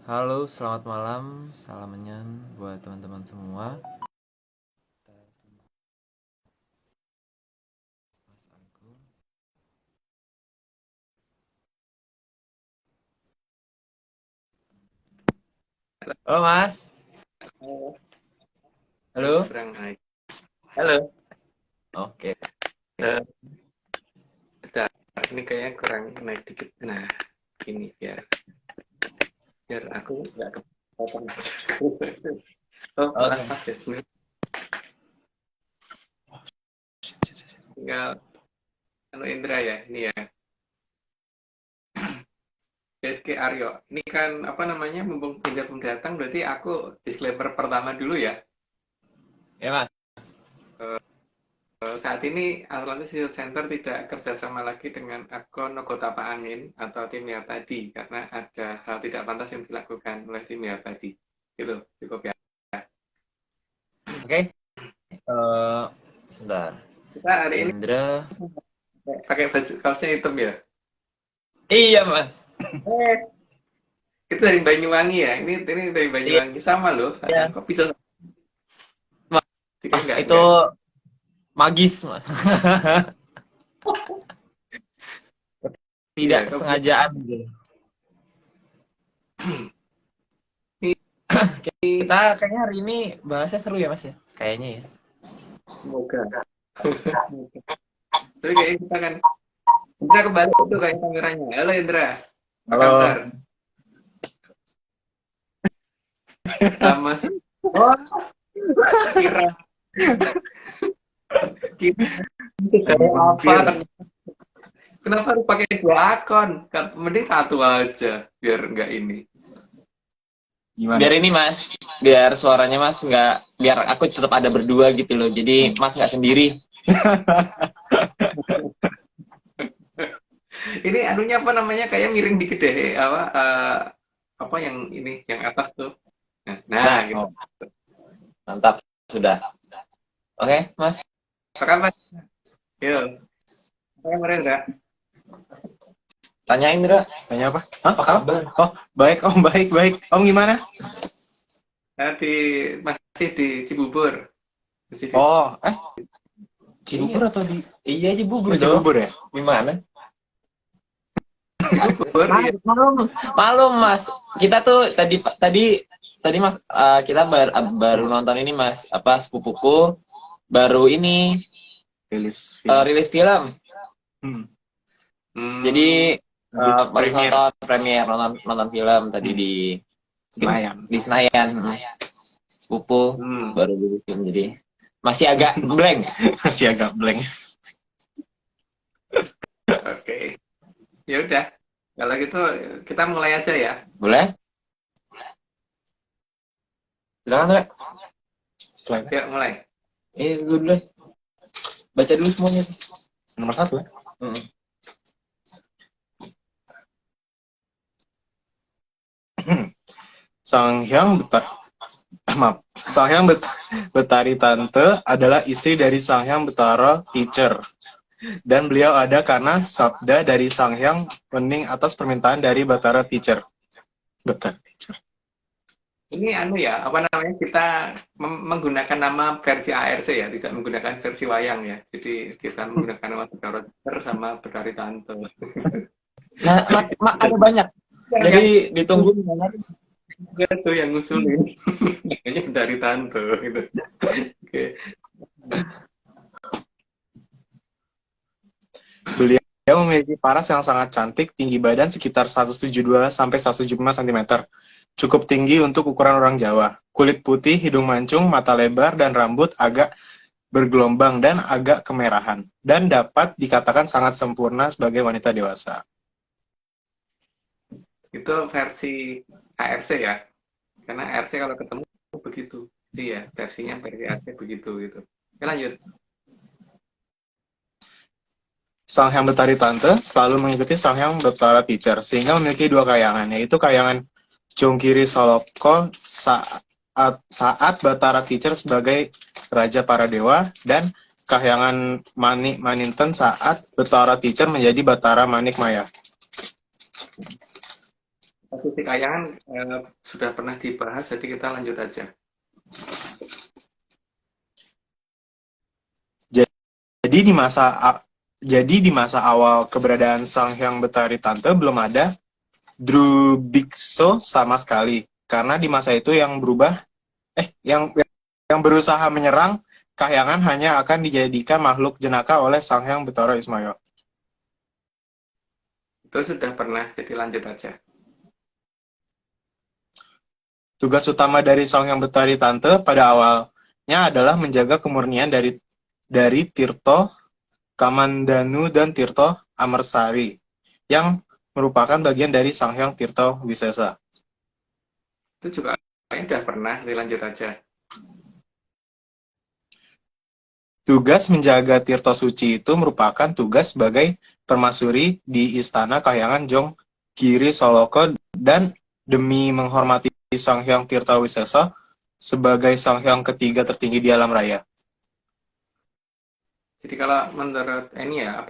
Halo, selamat malam. Salam menyan buat teman-teman semua. Mas Anggun. Halo, Mas. Halo, Halo. kurang naik. Halo, Oke. eh, bentar. Ini kayaknya kurang naik dikit. Nah, ini biar biar aku nggak kepotong. Oh, malah Oke. pas ya sebenarnya. Tinggal anu Indra ya, ini ya. SK Aryo. Ini kan apa namanya, mumpung pindah datang, berarti aku disclaimer pertama dulu ya. Ya, Mas. Saat ini Atlantis Research Center tidak kerjasama lagi dengan akun Nogotapa Angin atau tim Yar tadi karena ada hal tidak pantas yang dilakukan oleh tim Yar tadi. Gitu, cukup ya. Oke. Sebentar. Kita hari ini Indra. pakai baju kaosnya hitam ya. Iya, Mas. Eh, itu dari Banyuwangi ya. Ini dari Iya. Banyuwangi sama loh. Iya. Kok bisa? Jadi Wah, itu enggak. magis, Mas. Tidak Iya, kok bisa? kesengajaan gitu. Kita kayaknya hari ini bahasnya seru ya, Mas ya? Kayaknya ya. Semoga. Tapi kayaknya kita kan Indra kembali itu kayak kameranya. Halo Indra, apa kabar? Halo, Sama oh, kira kira sejauh apa? mampir. Kenapa harus pakai dua akun? Mending satu aja biar enggak ini. Biar Gimana? ini, Mas. Biar suaranya Mas nggak, biar aku tetap ada berdua gitu loh. Jadi Mas nggak sendiri. Ini anunya apa namanya? Kayak miring dikit deh. Apa yang ini, yang atas tuh. Nah, Nah, gitu. Oh, mantap. Sudah. Oke, Mas. Apa kabar? Yuk. Apa kabar Indra? Tanyain, Indra. tanya apa? Hah? Apa kabar? Oh, baik, Om, baik, baik. Om gimana? Masih di Cibubur. Masih di Oh, Iya. Cibubur atau di Iya, Cibubur oh, dong. Cibubur ya? Gimana? Cibubur, ya. Malum, malum, Mas. Kita tuh tadi tadi tadi Mas, kita baru nonton ini, Mas. Apa, sepupuku baru ini Rilis film. rilis film. Hmm. Jadi Habis baru premier nonton nonton film tadi Hmm. di Senayan. di Senayan. Sepupu Hmm. baru rilis film, jadi masih agak blank. Masih agak blank. Oke. Ya udah. Kalau gitu kita mulai aja ya. Boleh? Silakan, Rek. Slide Yuk mulai. Dulu deh. Baca dulu semuanya. nomor 1 ya. Hmm. Sanghyang maaf. Sanghyang Betari Tante adalah istri dari Sanghyang Betara Teacher. Dan beliau ada karena sabda dari Sanghyang Wening atas permintaan dari Batara Teacher. Betara Teacher. Ini anu ya, apa namanya, kita menggunakan nama versi ARC ya, tidak menggunakan versi wayang ya. Jadi kita menggunakan nama Bedaro sama Bedari Tante. Nah, ada banyak. Jadi ditunggu gimana? Itu yang ngusulin. Namanya Bedari Tante gitu. Oke. Beliau memiliki paras yang sangat cantik, tinggi badan sekitar 172 sampai 175 cm. Cukup tinggi untuk ukuran orang Jawa. Kulit putih, hidung mancung, mata lebar, dan rambut agak bergelombang dan agak kemerahan. Dan dapat dikatakan sangat sempurna sebagai wanita dewasa. Itu versi ARC ya. Karena ARC kalau ketemu begitu. Jadi ya, versinya versi ARC begitu gitu. Oke, lanjut. Sanghyang Betari Tante selalu mengikuti Sanghyang Betara Teacher, sehingga memiliki dua kayangan, yaitu kayangan Jongkiri Soloko saat Batara Teacher sebagai Raja Para Dewa, dan kahyangan Manik Maninten saat Batara Teacher menjadi Batara Manik Maya. posisi kayangan sudah pernah dibahas, jadi kita lanjut aja. Jadi di masa awal keberadaan Sang Hyang Betari Tante belum ada Drubikso sama sekali. Karena di masa itu yang berusaha menyerang Kahyangan hanya akan dijadikan makhluk jenaka oleh Sang Hyang Betara Ismail. Itu sudah pernah, jadi lanjut aja. Tugas utama dari Sang Hyang Betari Tante pada awalnya adalah menjaga kemurnian dari Tirto Kamandanu dan Tirto Amersari yang merupakan bagian dari Sang Hyang Tirto Wisesa. Itu juga sudah pernah, dilanjut aja. Tugas menjaga Tirto Suci itu merupakan tugas sebagai permasuri di Istana Kahyangan Jong Giri Soloko dan demi menghormati Sang Hyang Tirto Wisesa sebagai Sang Hyang ketiga tertinggi di alam raya. Jadi kalau menurut ini ya,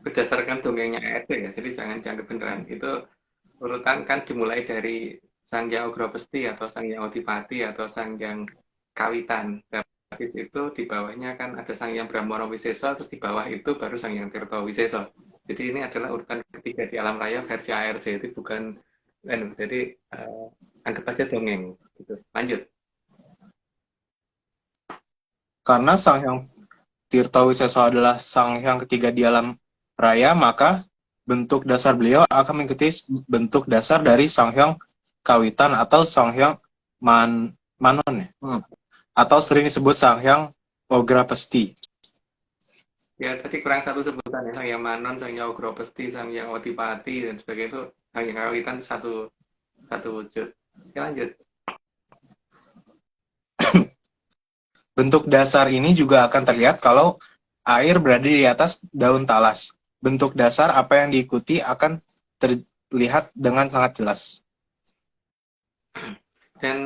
berdasarkan dongengnya ARC ya, jadi jangan dianggap beneran. Itu urutan kan dimulai dari Sang Hyang Ugropesti atau Sang Hyang Odipati atau Sang Hyang Kawitan. Habis itu di bawahnya kan ada Sang Hyang Brahmana Wiseso, terus di bawah itu baru Sang Hyang Tirto Wiseso. Jadi ini adalah urutan ketiga di alam raya versi ARC, itu bukan, jadi anggap aja dongeng. Gitu. Lanjut. Karena Sang Hyang Tirto Wiseso adalah Sang Hyang ketiga di alam raya, maka bentuk dasar beliau akan mengikuti bentuk dasar dari Sang Hyang Kawitan atau Sang Hyang Manon ya? Atau sering disebut Sang Hyang Ograpesti. Ya, tadi kurang satu sebutan ya, Sang Hyang Manon, Sang Hyang Ograpesti, Sang Hyang Odipati, dan sebagainya itu, Sang Hyang Kawitan itu satu wujud. Oke, lanjut. Bentuk dasar ini juga akan terlihat kalau air berada di atas daun talas. Bentuk dasar apa yang diikuti akan terlihat dengan sangat jelas. Dan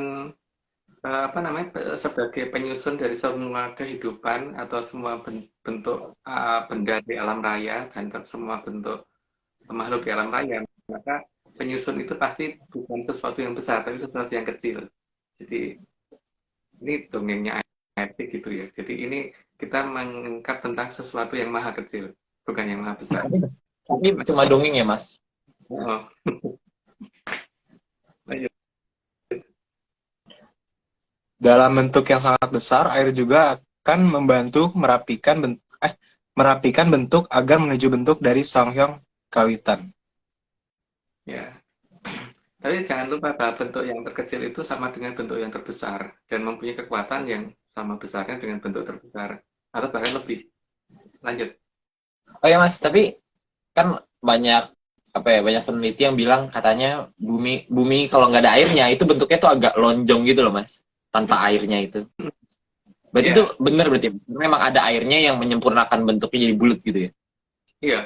sebagai penyusun dari semua kehidupan atau semua bentuk benda di alam raya dan semua bentuk makhluk di alam raya, maka penyusun itu pasti bukan sesuatu yang besar, tapi sesuatu yang kecil. Jadi ini dongengnya ARC gitu ya. Jadi ini kita mengungkap tentang sesuatu yang maha kecil, bukan yang maha besar. Ini cuma dongeng ya, Mas? Oh. Dalam bentuk yang sangat besar, air juga akan membantu merapikan bentuk agar menuju bentuk dari Sang Hyang Kawitan. Ya. Tapi jangan lupa bahwa bentuk yang terkecil itu sama dengan bentuk yang terbesar dan mempunyai kekuatan yang sama besarnya dengan bentuk terbesar atau bahkan lebih. Lanjut. Oh ya Mas, tapi kan banyak peneliti yang bilang katanya bumi kalau nggak ada airnya itu bentuknya tuh agak lonjong gitu loh Mas, tanpa airnya itu. Berarti itu benar berarti memang ada airnya yang menyempurnakan bentuknya jadi bulat gitu ya? Iya.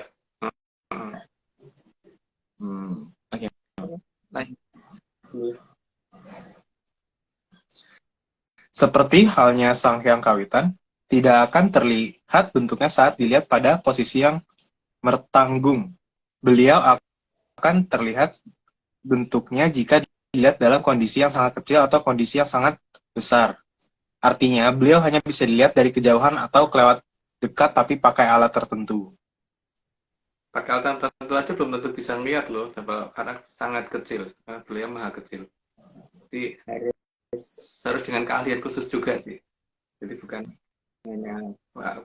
Oke. Seperti halnya Sang Hyang Kawitan, tidak akan terlihat bentuknya saat dilihat pada posisi yang mertanggung. Beliau akan terlihat bentuknya jika dilihat dalam kondisi yang sangat kecil atau kondisi yang sangat besar. Artinya, beliau hanya bisa dilihat dari kejauhan atau kelewat dekat tapi pakai alat tertentu. Pakai alat tertentu aja belum tentu bisa melihat loh, karena sangat kecil. Karena beliau maha kecil. Jadi harus dengan keahlian khusus juga sih. Jadi bukan hanya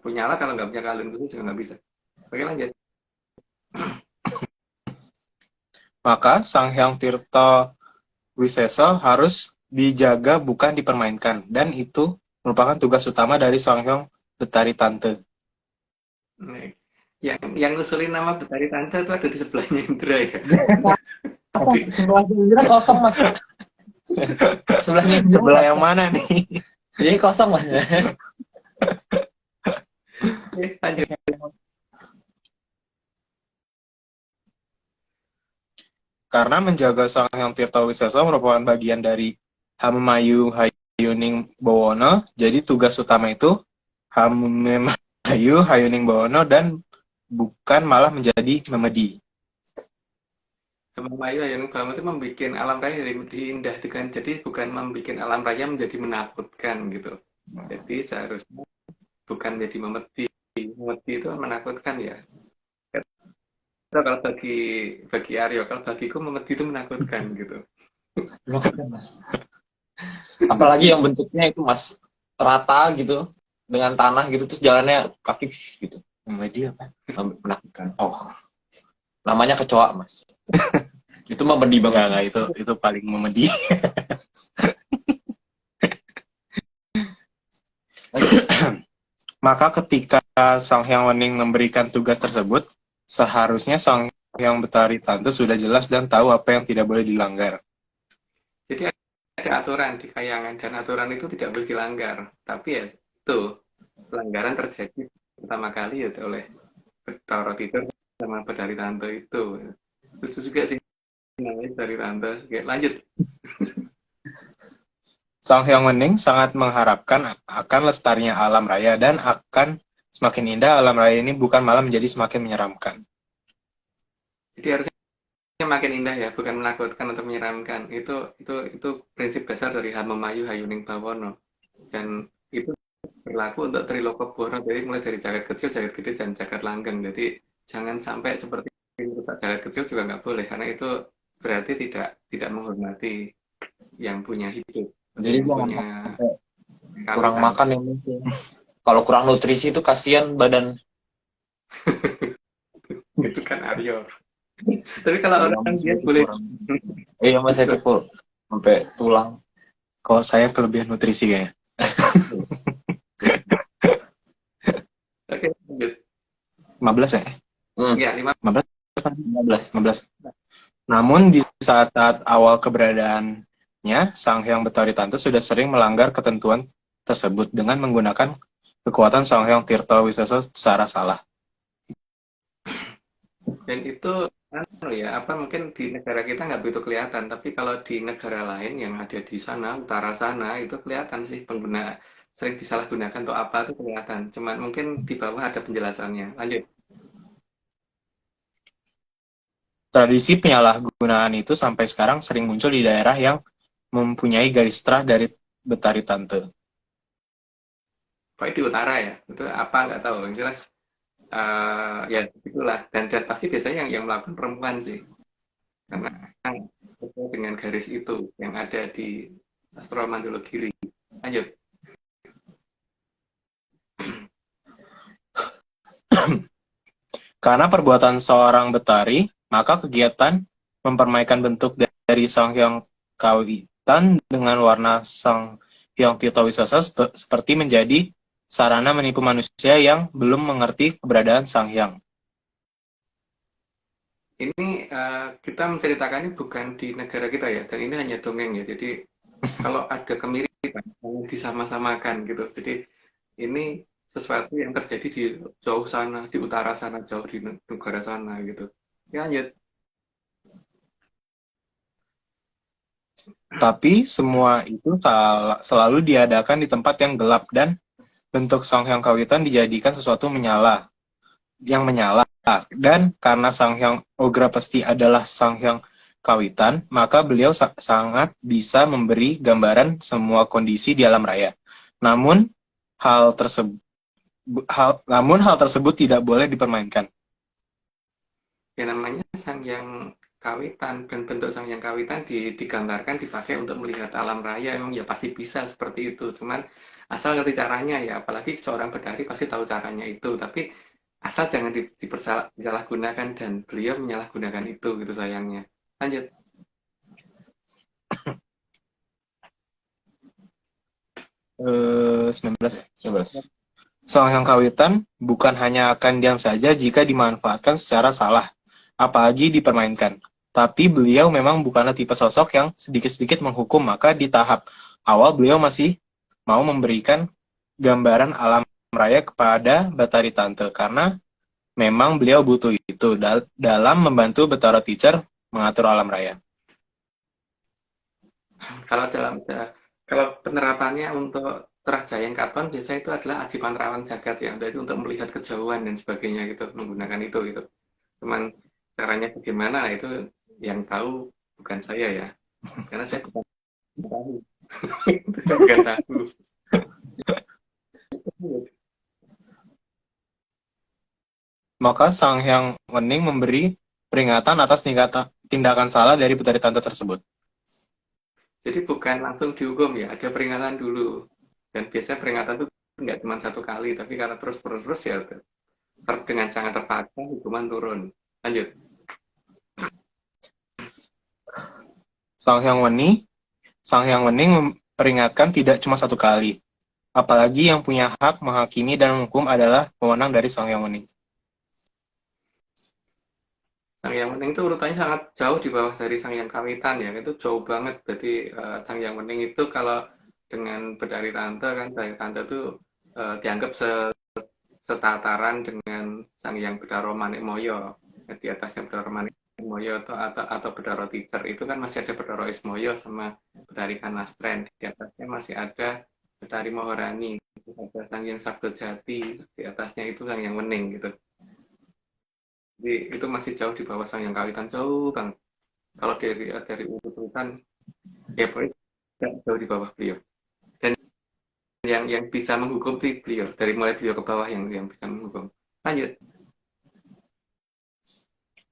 punya alat, kalau nggak punya keahlian khusus juga nggak bisa. Oke, lanjut. Maka Sang Hyang Tirto Wiseso harus dijaga bukan dipermainkan, dan itu merupakan tugas utama dari Sang Hyang Betari Tante. Yang ngusulin nama Betari Tante itu ada di sebelahnya Indra ya. Sebelahnya Indra kosong Mas. Sebelahnya Indra Sebelah yang mana nih? Jadi kosong Mas. Lanjut. Karena menjaga Sang Hyang Tirto Wiseso merupakan bagian dari Hamemayu Hayuning Bawono, jadi tugas utama itu Hamemayu Hayuning Bawono dan bukan malah menjadi memedi. Mayu Hayung Bamo itu membuat alam raya lebih indah dengan jadi bukan membuat alam raya menjadi menakutkan gitu. Jadi seharusnya bukan menjadi memedi. Memedi itu menakutkan ya. Kalau bagi Aryo, kalau bagiku memedi itu menakutkan gitu. Menakutkan, Mas. Apalagi yang bentuknya itu, Mas, rata gitu dengan tanah gitu, terus jalannya kaki gitu. Media apa? Menakutkan. Oh, namanya kecoa, Mas. Itu mah medih banget. Enggak, itu paling memedi. Maka ketika Sang Hyang Wening memberikan tugas tersebut, seharusnya Sang Hyang Betari Tante sudah jelas dan tahu apa yang tidak boleh dilanggar. Jadi ada aturan di kayangan dan aturan itu tidak boleh dilanggar. Tapi ya itu pelanggaran terjadi pertama kali ya oleh Betara Teacher sama Betari Tante itu. Lucu juga sih namanya Betari Tante. Oke, lanjut. Sang Hyang Wening sangat mengharapkan akan lestarinya alam raya dan akan semakin indah alam raya ini bukan malah menjadi semakin menyeramkan. Jadi harusnya makin indah ya, bukan menakutkan atau menyeramkan. Itu prinsip dasar dari Hamemayu Hayuning Bawono. Dan itu berlaku untuk Trilokoboro. Jadi mulai dari jagat kecil, jagat gede, dan jagat langgeng. Jadi jangan sampai seperti merusak jagat kecil juga nggak boleh, karena itu berarti tidak menghormati yang punya hidup. Jadi Yang jangan punya sampai kurang kawitan. makan yang mungkin. Kalau kurang nutrisi itu kasihan badan. Itu kan Aryo. Tapi kalau Iya, orang Mas, dia itu boleh. kurang. Iya, Mas, itu full sampai tulang. Kalau saya kelebihan nutrisi kayaknya. Oke, lanjut. 15 ya? Ya, 15? 15. 15. Namun di saat-saat awal keberadaannya, Sang Hyang Betari Tante sudah sering melanggar ketentuan tersebut dengan menggunakan kekuatan Sang Hyang Tirta Wisesa secara salah. Dan itu mungkin di negara kita nggak begitu kelihatan, tapi kalau di negara lain yang ada di sana, utara sana, itu kelihatan sih pengguna sering disalahgunakan untuk apa itu kelihatan. Cuman mungkin di bawah ada penjelasannya. Lanjut. Tradisi penyalahgunaan itu sampai sekarang sering muncul di daerah yang mempunyai garis terah dari Betari Tante. Pokoknya di utara ya, itu apa nggak tahu. Yang jelas ya itulah. Dan pasti biasanya yang melakukan perempuan sih, karena sesuai dengan garis itu yang ada di Astro Mandologiri. Lanjut. Karena perbuatan seorang Betari, maka kegiatan mempermainkan bentuk dari Sang Hyang Kawitan dengan warna Sang Hyang Tirta Wisesa seperti menjadi sarana menipu manusia yang belum mengerti keberadaan Sang Hyang. Ini kita menceritakannya bukan di negara kita ya, dan ini hanya dongeng ya. Jadi kalau ada kemiripan, jangan disama-samakan gitu. Jadi ini sesuatu yang terjadi di jauh sana, di utara sana, jauh di negara sana gitu. Ya, lanjut. Tapi semua itu selalu diadakan di tempat yang gelap dan bentuk Sang Hyang Kawitan dijadikan sesuatu yang menyala. Dan karena Sang Hyang Ograpesti adalah Sang Hyang Kawitan, maka beliau sangat bisa memberi gambaran semua kondisi di alam raya. Namun hal tersebut tidak boleh dipermainkan. Ya namanya Sang Yang Kawitan, dan bentuk Sang Yang Kawitan digambarkan, dipakai untuk melihat alam raya. Emang ya pasti bisa seperti itu. Cuman asal ngerti caranya ya, apalagi seorang Betari pasti tahu caranya itu. Tapi asal jangan disalahgunakan, dan beliau menyalahgunakan itu gitu sayangnya. Lanjut. Eh, 19 ya? 19. Sang Hyang Kawitan bukan hanya akan diam saja jika dimanfaatkan secara salah, apalagi dipermainkan. Tapi beliau memang bukanlah tipe sosok yang sedikit-sedikit menghukum, maka di tahap awal beliau masih mau memberikan gambaran alam raya kepada Betari Tante, karena memang beliau butuh itu dalam membantu Betara Teacher mengatur alam raya. Kalau penerapannya untuk Terah Jayeng Katon biasanya itu adalah Aji Panrawan Jagat ya, itu untuk melihat kejauhan dan sebagainya gitu, menggunakan itu gitu. Cuman caranya bagaimana itu yang tahu bukan saya ya, karena saya bukan tahu. Saya bukan tahu. Maka Sang Hyang Wening memberi peringatan atas tindakan salah dari Betari Tante tersebut. Jadi bukan langsung dihukum ya, ada peringatan dulu. Dan biasanya peringatan itu nggak cuma satu kali, tapi karena terus-terus ya dengan sangat terpaksa hukuman turun. Lanjut. Sang Hyang Wening memperingatkan tidak cuma satu kali. Apalagi yang punya hak menghakimi dan menghukum adalah pemenang dari Sang Hyang Wening. Sang Hyang Wening itu urutannya sangat jauh di bawah dari Sang Hyang Kawitan ya, itu jauh banget. Jadi Sang Hyang Wening itu kalau dengan Betari Tante kan, Betari Tante itu dianggap setataran dengan Sang Hyang Bedaro Manik Moyo. Di atasnya Bedaro Manik Moyo atau Bedaro Teacher itu kan masih ada Bedaro Ismoyo sama Betari Kanastren. Di atasnya masih ada Betari Moharani, terus ada Sang Hyang Sabdo Jati, di atasnya itu Sang Hyang Wening gitu. Jadi itu masih jauh di bawah Sang Hyang Kawitan, jauh banget. Kalau dari urutan ya pokoknya jauh di bawah beliau. Dan yang bisa menghukum itu beliau, dari mulai beliau ke bawah yang bisa menghukum. Lanjut.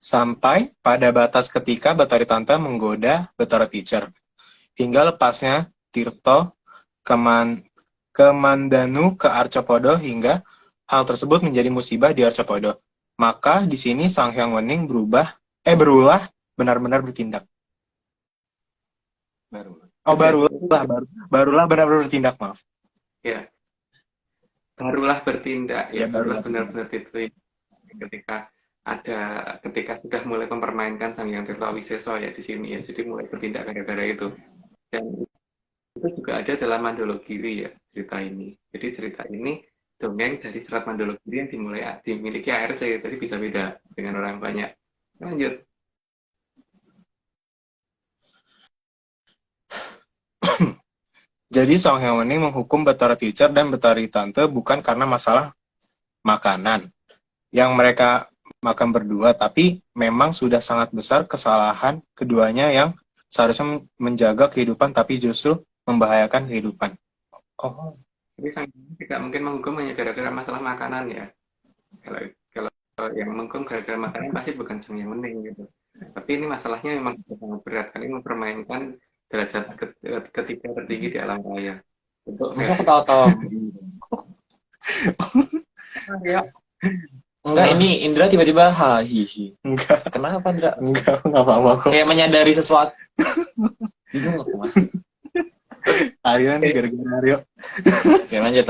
Sampai pada batas ketika Betari Tante menggoda Betara Teacher. Hingga lepasnya Tirto Kemandanu ke Arcapodo hingga hal tersebut menjadi musibah di Arcapodo. Maka di sini Sang Hyang Wening berulah benar-benar bertindak. Barulah benar-benar bertindak, maaf. Ya. Barulah bertindak, ya barulah benar-benar bertindak ketika sudah mulai mempermainkan Sang Hyang Tirta Wiseso ya di sini ya. Jadi mulai bertindak gara-gara itu. Dan itu juga ada dalam Mandologiri ya cerita ini. Jadi cerita ini dongeng dari Serat Mandologiri yang dimiliki ARC, jadi bisa beda dengan orang banyak. Lanjut. Jadi Sang Hyang Wening menghukum Betara Teacher dan Betari Tante bukan karena masalah makanan yang mereka makan berdua, tapi memang sudah sangat besar kesalahan keduanya yang seharusnya menjaga kehidupan tapi justru membahayakan kehidupan. Oh. Jadi Sang Hyang tidak mungkin menghukum hanya gara-gara masalah makanan ya. Kalau yang menghukum gara-gara makanan pasti bukan Sang Hyang Wening gitu. Tapi ini masalahnya memang sangat berat, kali mempermainkan derajat ketiga tertinggi di alam raya. Masa ketawa-tawa? Enggak, ini Indra tiba-tiba hihi. Enggak. Kenapa, Indra? Enggak apa-apa kok. Kayak menyadari sesuatu. Bingung aku, Mas. Aryo nih gara-gara Aryo. Oke, lanjut.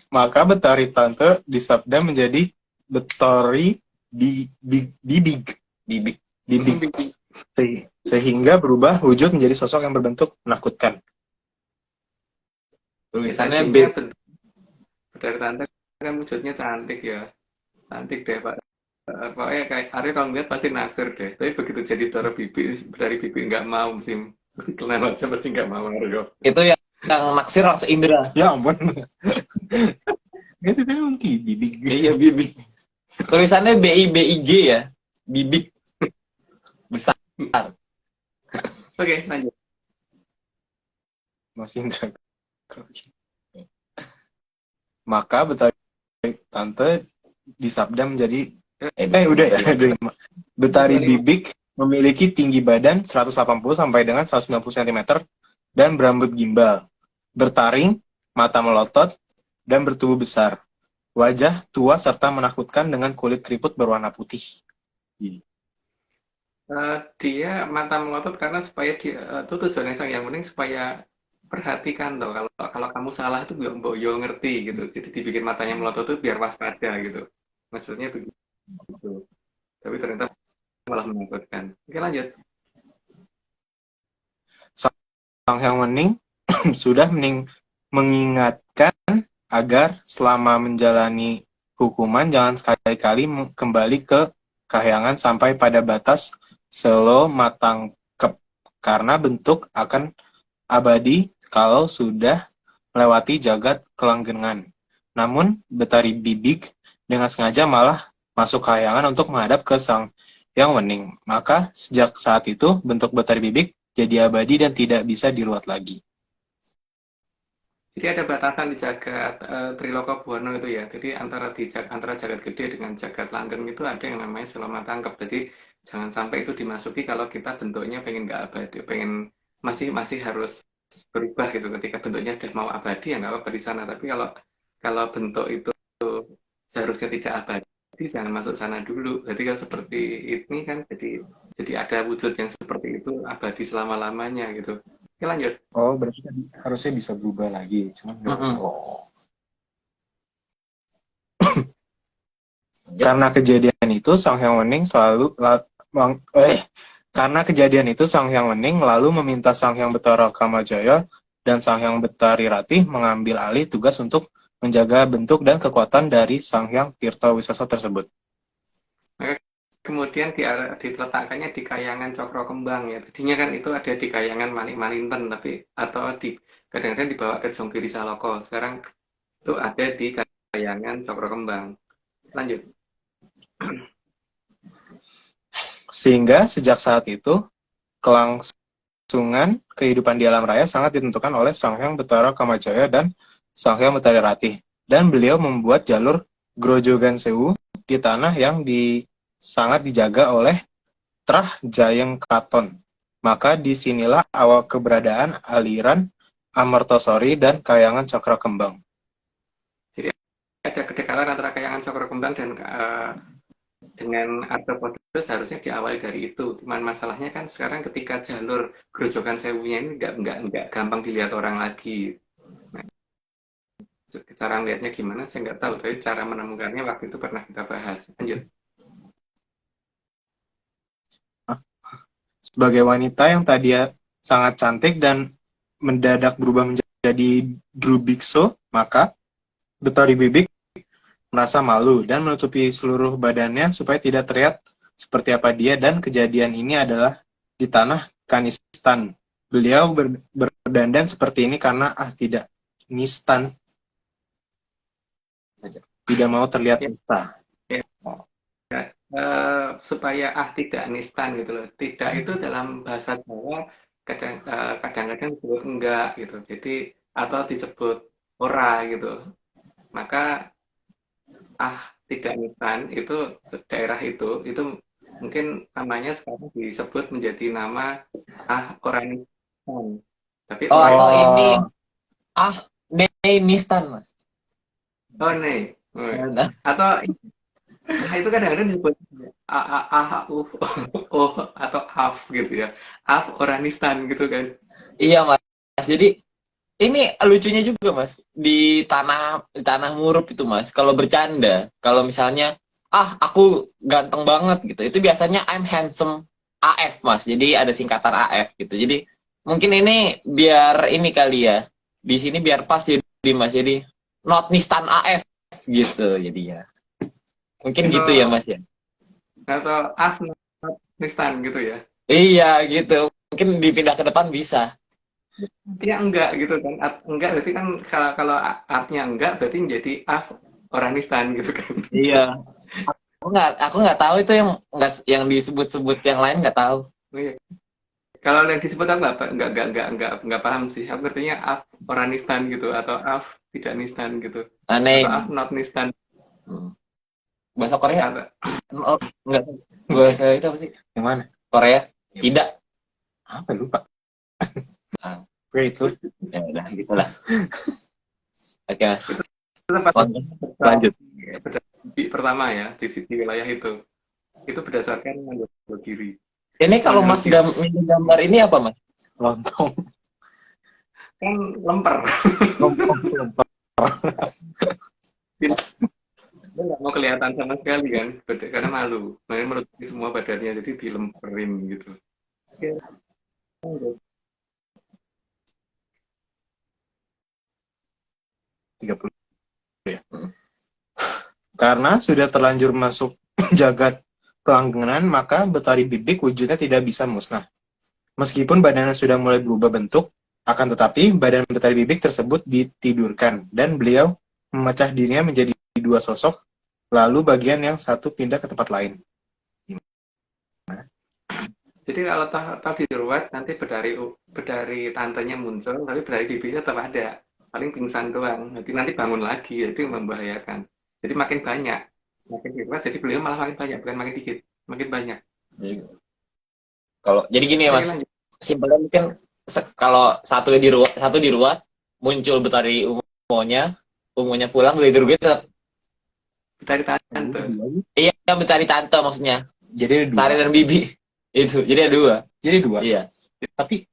Maka Betari Tante disabda menjadi Betari Bibig. Sehingga berubah wujud menjadi sosok yang berbentuk menakutkan. Tulisannya Betari Tante kan wujudnya cantik ya. Cantik deh, Pak. Pokoknya kayak Aryo kalau ngeliat pasti naksir deh. Tapi begitu jadi Betari Bibi nggak mau, mesti kenal aja pasti nggak mau Aryo. Itu yang naksir langsung Indra. Ya ampun. Gitu kan Bibig. Iya, Bibig. Tulisannya BIBIG ya. Bibig. Besar. Oke, lanjut. Mas Indra. Maka Betari Tante disabda menjadi udah ya. Betari Bibig memiliki tinggi badan 180 sampai dengan 190 cm dan berambut gimbal, bertaring, mata melotot, dan bertubuh besar. Wajah tua serta menakutkan dengan kulit keriput berwarna putih. Dia mata melotot karena supaya itu tujuannya Sang Hyang Wening supaya perhatikan toh kalau kamu salah itu mbok yo ngerti gitu. Jadi dibikin matanya melotot itu biar waspada gitu. Maksudnya begitu. Tapi ternyata malah menakutkan. Oke, lanjut. Sang Hyang Wening sudah mengingatkan agar selama menjalani hukuman jangan sekali-kali kembali ke kahyangan sampai pada batas selo matangkep, karena bentuk akan abadi kalau sudah melewati jagat kelanggengan. Namun Betari Bibig dengan sengaja malah masuk kahyangan untuk menghadap ke Sang Hyang Wening. Maka sejak saat itu bentuk Betari Bibik jadi abadi dan tidak bisa diruat lagi. Jadi ada batasan di jagat Triloka Buwana itu ya. Jadi antara jagat gede dengan jagat langgeng itu ada yang namanya sulama tangkep. Jadi jangan sampai itu dimasuki kalau kita bentuknya pengen nggak abadi, pengen masih harus berubah gitu. Ketika bentuknya sudah mau abadi ya nggak apa-apa di sana. Tapi kalau bentuk itu seharusnya tidak abadi, jangan masuk sana dulu. Jadi kalau seperti ini kan jadi ada wujud yang seperti itu abadi selama-lamanya gitu. Oke, lanjut. Oh, berarti kan harusnya bisa berubah lagi. Cuman Karena kejadian itu Sang Hyang Wening lalu meminta Sang Hyang Betara Kamajaya dan Sang Hyang Betari Ratih mengambil alih tugas untuk menjaga bentuk dan kekuatan dari Sang Hyang Tirta Wisesa tersebut. Kemudian diletakkannya di Kahyangan Cokro Kembang ya. Tadinya kan itu ada di Kahyangan Manik Maninten atau kadang-kadang dibawa ke Jonggiri Saloko. Sekarang itu ada di Kahyangan Cokro Kembang. Lanjut. Sehingga sejak saat itu kelangsungan kehidupan di alam raya sangat ditentukan oleh Sang Hyang Betara Kamajaya dan Sang Hyang Betari Ratih. Dan beliau membuat jalur Grojogan Sewu di tanah yang sangat dijaga oleh Trah Jayeng Katon. Maka disinilah awal keberadaan aliran Amertosori dan Kahyangan Cokro Kembang. Jadi ada kedekatan antara Kahyangan Cokro Kembang dan dengan Arthropodos harusnya diawali dari itu. Cuman masalahnya kan sekarang ketika jalur Grojogan Sewunya ini nggak gampang dilihat orang lagi. Nah, cara melihatnya gimana saya nggak tahu, tapi cara menemukannya waktu itu pernah kita bahas. Lanjut. Sebagai wanita yang tadi sangat cantik dan mendadak berubah menjadi Drubikso, maka Betari Bibik merasa malu dan menutupi seluruh badannya supaya tidak terlihat seperti apa dia, dan kejadian ini adalah di tanah Kanistan. Beliau berdandan seperti ini karena tidak nistan, tidak mau terlihat nista. Supaya tidak nistan gitu loh. Tidak itu dalam bahasa Jawa kadang-kadang disebut enggak gitu. Jadi atau disebut ora gitu. Maka tidak nistan itu daerah itu mungkin namanya sekarang disebut menjadi nama ora nistan. Tapi atau ini nistan, Mas. Oh, nih. Atau itu kadang-kadang disebut atau af gitu ya. Af Oranistan gitu kan. Iya, Mas. Jadi ini lucunya juga, Mas. Di tanah Murup itu, Mas. Kalau bercanda, kalau misalnya aku ganteng banget gitu. Itu biasanya I'm handsome AF, Mas. Jadi ada singkatan AF gitu. Jadi mungkin ini biar ini kali ya. Di sini biar pas jadi, Mas. Jadi not nistan AF gitu jadinya. Mungkin gitu ya, Mas ya. Atau nistan gitu ya. Iya, gitu. Mungkin dipindah ke depan bisa. Artinya enggak gitu kan. Enggak berarti kan kalau artnya enggak berarti menjadi Oranistan gitu kan. Iya. Aku nggak tahu itu yang disebut-sebut yang lain nggak tahu. Oh, iya. Kalau yang disebut apa? Enggak paham sih. Aku artinya Oranistan gitu atau tidak nistan gitu. Aneh. Atau not nistan. Bahasa Korea? Enggak. Bahasa itu apa sih? Yang mana? Korea? Tidak. Apa lupa? Oke, itu. Ya udah gitulah. Oke, Mas. Lanjut. Pertama ya di wilayah itu berdasarkan Mandalagiri. Ini kalau Mas gambar ini apa, Mas? Lontong. Kan lemper. Lompong. Dia nggak mau kelihatan sama sekali kan, karena malu. Makanya menutupi semua badannya, jadi dilemperin gitu. Oke. 30 ya. Karena sudah terlanjur masuk jagat kelanggengan, maka Betari Bibik wujudnya tidak bisa musnah. Meskipun badannya sudah mulai berubah bentuk, akan tetapi badan Betari Bibik tersebut ditidurkan, dan beliau memecah dirinya menjadi dua sosok lalu bagian yang satu pindah ke tempat lain. Jadi kalau toh diruat nanti bedari tantenya muncul, tapi bedari bibinya tetap ada. Paling pingsan doang. Nanti bangun lagi, itu yang membahayakan. Jadi makin banyak, makin diruat, jadi beliau malah makin banyak, bukan makin dikit, makin banyak. Jadi gini ya Oke, Mas, lanjut. simpelnya mungkin kalau satu diruat muncul betari ungunya pulang, betari diruat tetap. Bedari tante. Iya, betari tante maksudnya. Jadi ada dua. Sari dan bibi. Itu. Jadi ada dua. Jadi dua. Iya. Tapi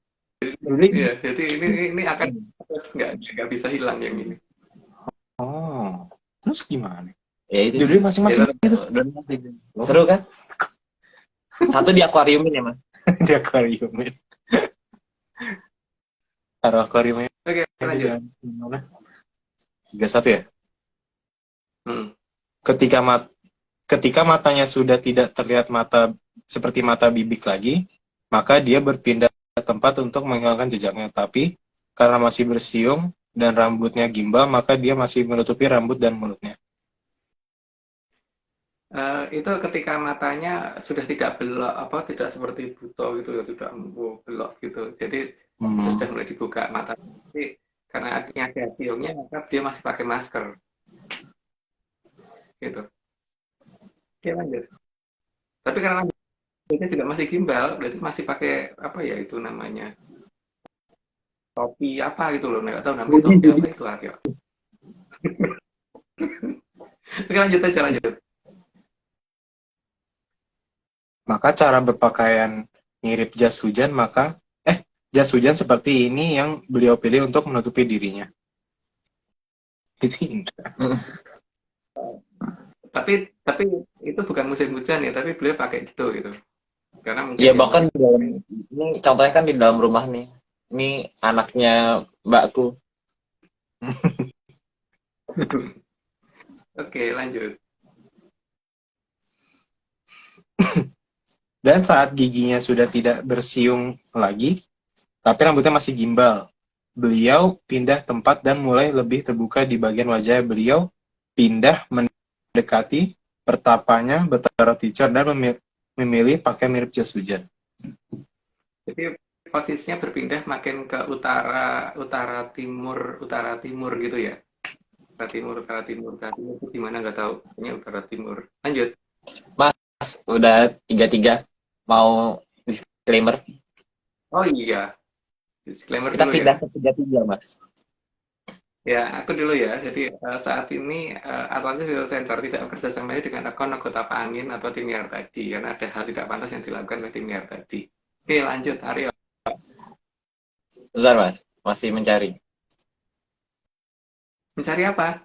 Iya, jadi ini akan terus nggak bisa hilang yang ini. oh, terus gimana? Ya itu. Jadi masing-masing gitu. Seru kan? Satu di akuariumin ya, Mas. Di akuarium. Taruh akuariumnya. Oke, lanjut. Gimana? 31 ya? Hmm. Ketika matanya sudah tidak terlihat seperti mata bibik lagi, maka dia berpindah tempat untuk menghilangkan jejaknya. Tapi karena masih bersiung dan rambutnya gimbal, maka dia masih menutupi rambut dan mulutnya. Itu ketika matanya sudah tidak belok, tidak seperti buto gitu ya, tidak belok gitu. Jadi itu sudah mulai dibuka mata. Tapi karena ada siungnya, maka dia masih pakai masker. Gitu. Oke, lanjut. Tapi karena rambutnya juga masih gimbal, berarti masih pakai apa ya itu namanya? Topi apa gitu loh, nggak tahu namanya topi apa itu Aryo. Oke, lanjut aja, lanjut. Maka cara berpakaian mirip jas hujan, jas hujan seperti ini yang beliau pilih untuk menutupi dirinya. Itu Indra. Tapi itu bukan musim hujan ya, tapi beliau pakai gitu. Karena mungkin Iya, bahkan ini contohnya kan di dalam rumah nih. Ini anaknya mbakku. Oke, lanjut. Dan saat giginya sudah tidak bersiung lagi, tapi rambutnya masih gimbal, beliau pindah tempat dan mulai lebih terbuka di bagian wajah. Beliau pindah mendekati pertapanya, bertaruh teacher, dan memilih pakai mirip jas hujan. Jadi posisinya berpindah makin ke utara timur gitu ya. Utara timur itu gimana nggak tahu. Ini utara timur. Lanjut. Mas, udah 33. Mau disclaimer? Oh iya. Disclaimer Kita dulu pindah ya. ke 33, Mas. Ya, aku dulu ya. Jadi saat ini Atlantis Video Center tidak bekerja sama dengan akun anggota Angin atau tim YAR tadi, karena ada hal tidak pantas yang dilakukan oleh tim YAR tadi. Oke, lanjut, Aryo. Bentar, Mas. Masih mencari. Mencari apa?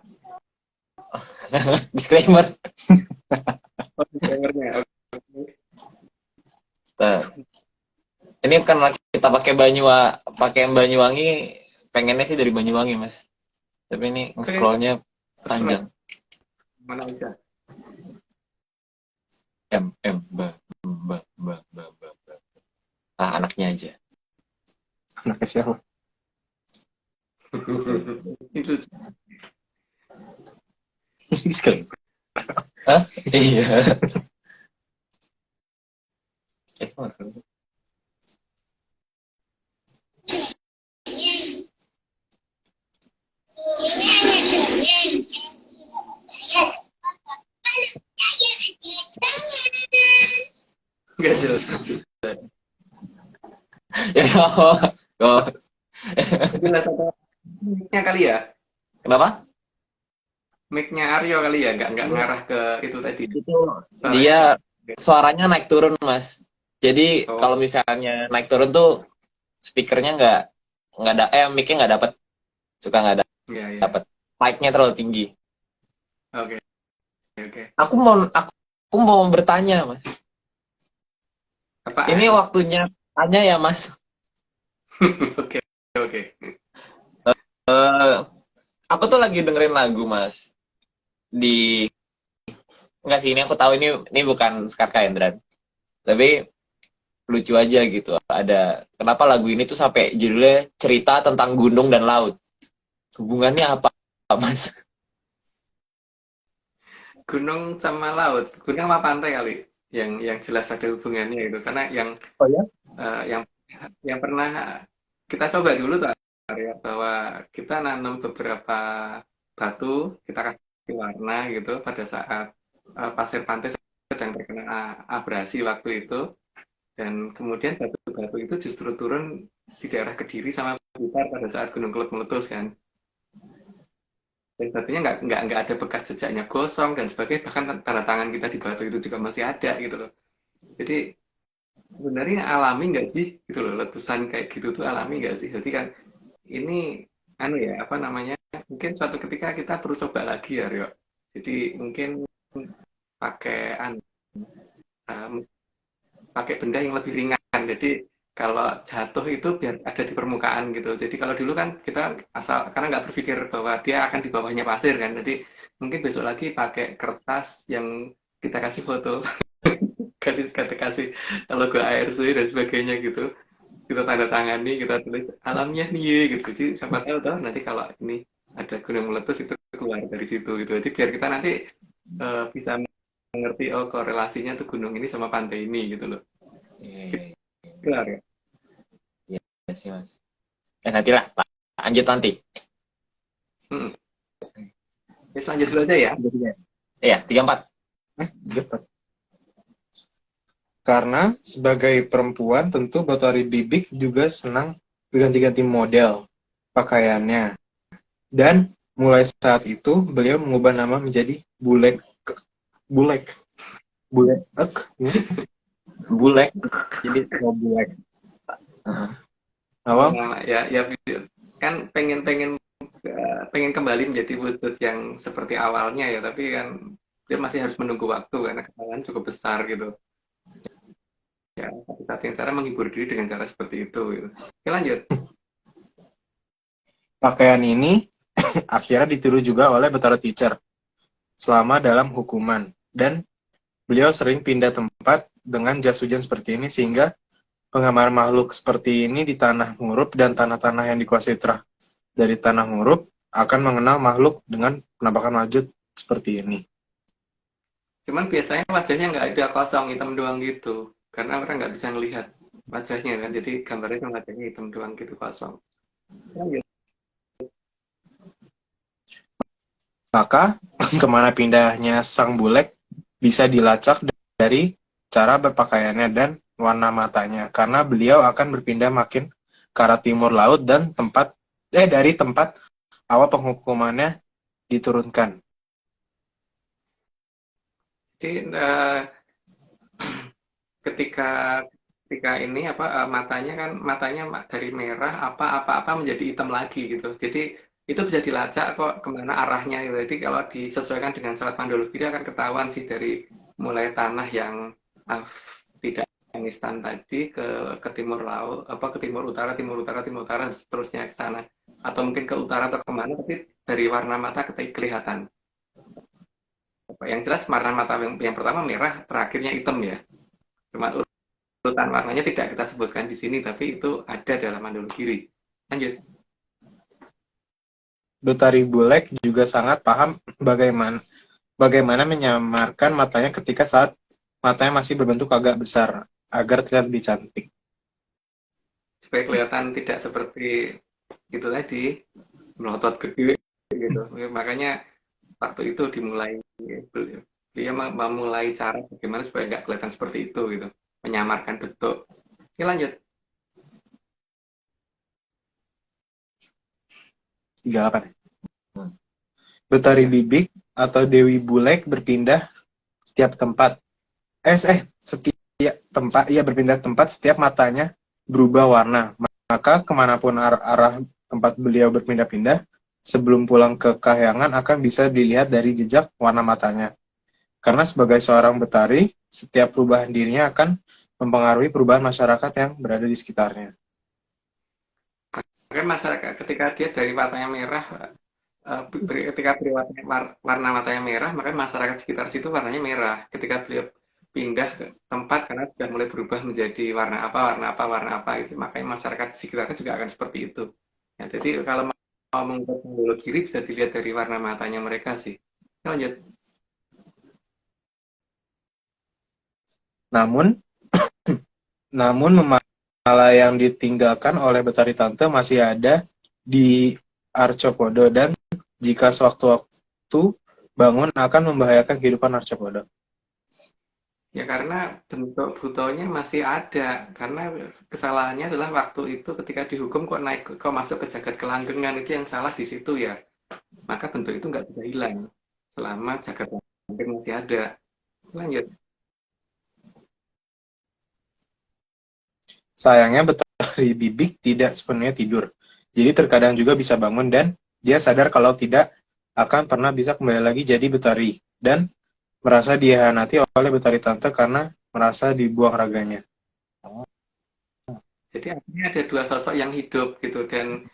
Disclaimer. Oh, disclaimer-nya. Nah, ini karena kita pakai Banyuwangi, pengennya sih dari Banyuwangi, Mas. Tapi ini nge-scrollnya panjang. Mana aja? Ba. Ah, anaknya aja. Anaknya siapa? Itu Disclaimer. Hah? Iya. Maksudnya. nggak jelas. Ya, oh. Jelas atau mic-nya kali ya? Kenapa? Mic-nya Aryo kali ya, nggak ngarah ke itu tadi. Itu dia suaranya naik turun, Mas. Jadi kalau misalnya naik turun tuh speakernya nggak ada, mic-nya nggak dapet, suka nggak dapet, mic-nya terlalu tinggi. Oke. Aku mau bertanya, Mas. Apa? Ini waktunya tanya ya, Mas. Oke. Aku tuh lagi dengerin lagu, Mas. Enggak sih, ini aku tahu ini bukan Skarka Hendran. Tapi lucu aja gitu. Kenapa lagu ini tuh sampai judulnya cerita tentang gunung dan laut. Hubungannya apa, Mas? gunung sama laut, gunung sama pantai kali, yang jelas ada hubungannya itu. Karena Oh ya? eh, yang yang pernah kita coba dulu tuh Arya, bahwa kita nanam beberapa batu, kita kasih warna gitu pada saat pasir pantai sedang terkena abrasi waktu itu, dan kemudian batu-batu itu justru turun di daerah Kediri sama Blitar pada saat Gunung Kelud meletus kan. Dan batunya nggak ada bekas jejaknya gosong dan sebagainya, bahkan tanda tangan kita di batu itu juga masih ada gitu loh. Jadi sebenarnya alami nggak sih gitu loh, letusan kayak gitu tuh alami nggak sih? Jadi kan ini anu ya, apa namanya, mungkin suatu ketika kita perlu coba lagi ya Rio. Jadi mungkin pakai eh, pakai benda yang lebih ringan. Jadi kalau jatuh itu biar ada di permukaan gitu. Jadi kalau dulu kan kita asal karena nggak berpikir bahwa dia akan di bawahnya pasir kan. Jadi mungkin besok lagi pakai kertas yang kita kasih foto, kasih logo ARC dan sebagainya gitu. Kita tanda tangani, kita tulis alamnya nih gitu. Jadi siapa tahu nanti kalau ini ada gunung meletus itu keluar dari situ gitu. Jadi biar kita nanti bisa mengerti oh korelasinya tuh gunung ini sama pantai ini gitu loh. Iya, Kelar ya. iya sih mas. Nanti lah, lanjut nanti. Hmm. Ya, selanjutnya dulu aja ya. Iya, 34. Cepat. Karena sebagai perempuan tentu Batari Bibik juga senang berganti-ganti model pakaiannya. Dan mulai saat itu beliau mengubah nama menjadi Bulek. Bulek. Bulek. Bulek. Jadi Bulek. Apa? Nah, ya kan pengen kembali menjadi wujud yang seperti awalnya ya, tapi kan dia masih harus menunggu waktu karena kesalahan cukup besar gitu. Ya, satu-satunya cara menghibur diri dengan cara seperti itu gitu. Oke, lanjut. Pakaian ini akhirnya ditiru juga oleh Batara Teacher selama dalam hukuman. Dan beliau sering pindah tempat dengan jas hujan seperti ini sehingga penggambaran makhluk seperti ini di tanah Ngurup dan tanah-tanah yang dikuasai dari tanah Ngurup akan mengenal makhluk dengan penampakan wujud seperti ini. Cuman biasanya wajahnya nggak ada, kosong, hitam doang gitu. Karena orang nggak bisa ngelihat wajahnya kan, jadi gambarnya cuma wajahnya hitam doang gitu, kosong. Lanjut. Maka kemana pindahnya sang Bulek bisa dilacak dari cara berpakaiannya dan warna matanya, karena beliau akan berpindah makin ke arah timur laut dan dari tempat awal penghukumannya diturunkan. Jadi ketika ini matanya dari merah apa menjadi hitam lagi gitu. Jadi itu bisa dilacak kok kemana arahnya gitu. Jadi kalau disesuaikan dengan Selat Mandologiri akan ketahuan sih dari mulai tanah yang tidak Afghanistan tadi ke timur laut, ke timur utara dan seterusnya ke sana, atau mungkin ke utara atau kemana, tapi dari warna mata kelihatan. Yang jelas warna mata yang pertama merah, terakhirnya hitam ya. Cuma urutan warnanya tidak kita sebutkan di sini, tapi itu ada dalam Mandologiri. Lanjut. Batari Bulek juga sangat paham bagaimana menyamarkan matanya ketika saat matanya masih berbentuk agak besar agar terlihat lebih cantik. Supaya kelihatan tidak seperti itu tadi, melotot gede gitu. Makanya waktu itu dia memulai cara bagaimana supaya nggak kelihatan seperti itu gitu, menyamarkan bentuk. Oke, lanjut. 38. Batari Bibik atau Dewi Bulek berpindah setiap tempat. Setiap tempat ia berpindah tempat setiap matanya berubah warna. Maka kemanapun arah tempat beliau berpindah-pindah, sebelum pulang ke Kahyangan akan bisa dilihat dari jejak warna matanya. Karena sebagai seorang Betari, setiap perubahan dirinya akan mempengaruhi perubahan masyarakat yang berada di sekitarnya. Makanya masyarakat ketika dia dari warnanya merah, ketika beli warna matanya merah, maka masyarakat sekitar situ warnanya merah. Ketika beliau pindah ke tempat karena sudah mulai berubah menjadi warna apa itu, makanya masyarakat sekitarnya juga akan seperti itu. Ya, jadi kalau mau mengubah Mandologiri bisa dilihat dari warna matanya mereka sih. Lanjut. Namun, namun memala yang ditinggalkan oleh Betari Tante masih ada di Arcopodo dan jika sewaktu-waktu bangun akan membahayakan kehidupan Arcopodo. Ya karena bentuk butonya masih ada. Karena kesalahannya adalah waktu itu ketika dihukum kok masuk ke jagat kelanggengan, itu yang salah di situ ya. Maka bentuk itu nggak bisa hilang selama jagat langgeng masih ada. Lanjut. Sayangnya Betari Bibik tidak sepenuhnya tidur. Jadi terkadang juga bisa bangun dan dia sadar kalau tidak akan pernah bisa kembali lagi jadi Betari. Dan merasa dihianati oleh Betari Tante karena merasa dibuang raganya. Jadi artinya ada dua sosok yang hidup gitu dan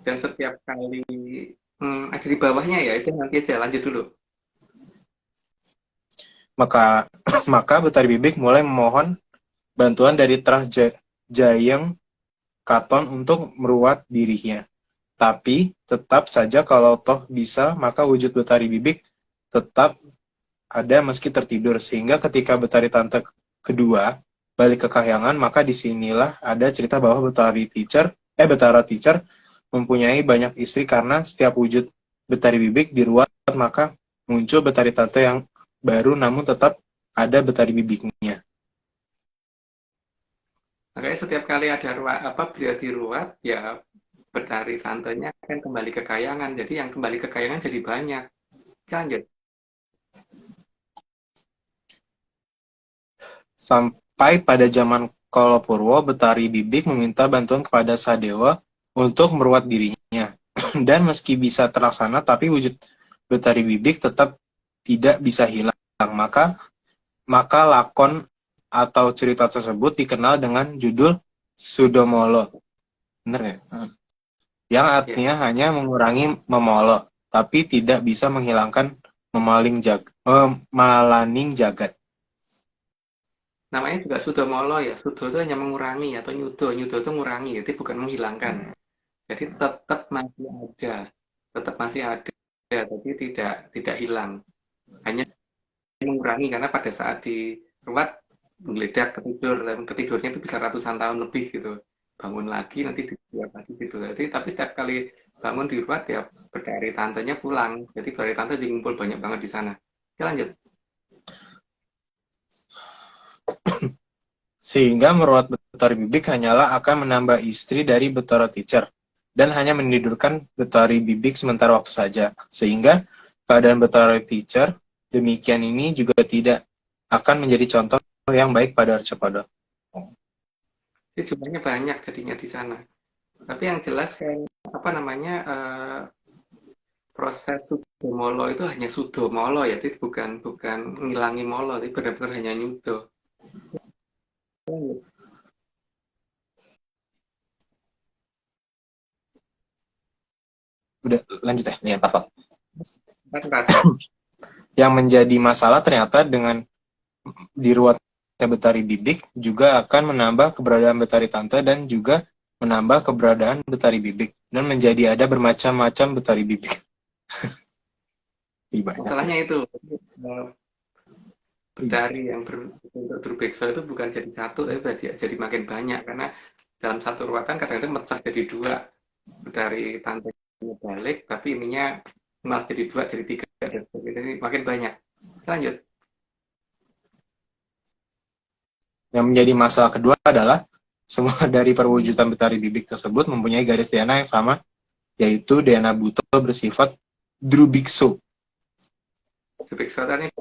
setiap kali ada di bawahnya ya itu nanti aja lanjut dulu. Maka maka Betari Bibik mulai memohon bantuan dari Trah Jayeng Katon untuk meruat dirinya. Tapi tetap saja kalau toh bisa maka wujud Betari Bibik tetap ada meski tertidur, sehingga ketika Betari Tante kedua balik ke Kahyangan, maka disinilah ada cerita bahwa Betara Teacher mempunyai banyak istri karena setiap wujud Betari Bibik diruat, maka muncul Betari Tante yang baru namun tetap ada Betari Bibiknya. Makanya setiap kali ada beliau diruat ya Betari Tantenya akan kembali ke Kahyangan. Jadi yang kembali ke Kahyangan jadi banyak. Lanjut. Sampai pada zaman Kalapurwa, Betari Bibik meminta bantuan kepada Sadewa untuk meruat dirinya. Dan meski bisa terlaksana, tapi wujud Betari Bibik tetap tidak bisa hilang. Maka lakon atau cerita tersebut dikenal dengan judul Sudomolo. Benar ya? Yang artinya hanya mengurangi memolo, tapi tidak bisa menghilangkan malaning jagat. Namanya juga Sudomolo ya. Sudo itu hanya mengurangi atau nyudo. Nyudo itu mengurangi, jadi bukan menghilangkan. Jadi tetap masih ada. Tetap masih ada, tapi tidak hilang. Hanya mengurangi karena pada saat diruat menggeledak ketidurnya itu bisa ratusan tahun lebih gitu. Bangun lagi nanti diruat lagi gitu. Jadi tapi setiap kali bangun diruat ya Betari Tantenya pulang. Jadi Betari Tante ngumpul banyak banget di sana. Oke, lanjut. Sehingga meruat Betari Bibik hanyalah akan menambah istri dari Betara Teacher dan hanya menidurkan Betari Bibik sementara waktu saja. Sehingga keadaan Betari Teacher demikian ini juga tidak akan menjadi contoh yang baik pada Arcapada. Jadi jumlahnya banyak jadinya di sana. Tapi yang jelas kan proses sudomolo itu hanya sudomolo ya, jadi bukan ngilangi molo, tapi benar-benar hanya nyudo. Udah lanjut ya? Iya, Pak. Yang menjadi masalah ternyata dengan diruatnya Betari Bibik juga akan menambah keberadaan Betari Tante dan juga menambah keberadaan Betari Bibik dan menjadi ada bermacam-macam Betari Bibik. Masalahnya itu Betari yang berbentuk Drubeksa itu bukan jadi satu, tapi jadi makin banyak karena dalam satu ruatan kadang-kadang mecah jadi dua. Betari Tante balik, tapi ininya malah jadi dua, jadi tiga, dan sebagainya. Jadi makin banyak. Lanjut. Yang menjadi masalah kedua adalah semua dari perwujudan Betari Bibik tersebut mempunyai garis DNA yang sama, yaitu DNA Buto bersifat Drubikso. Drubikso tadi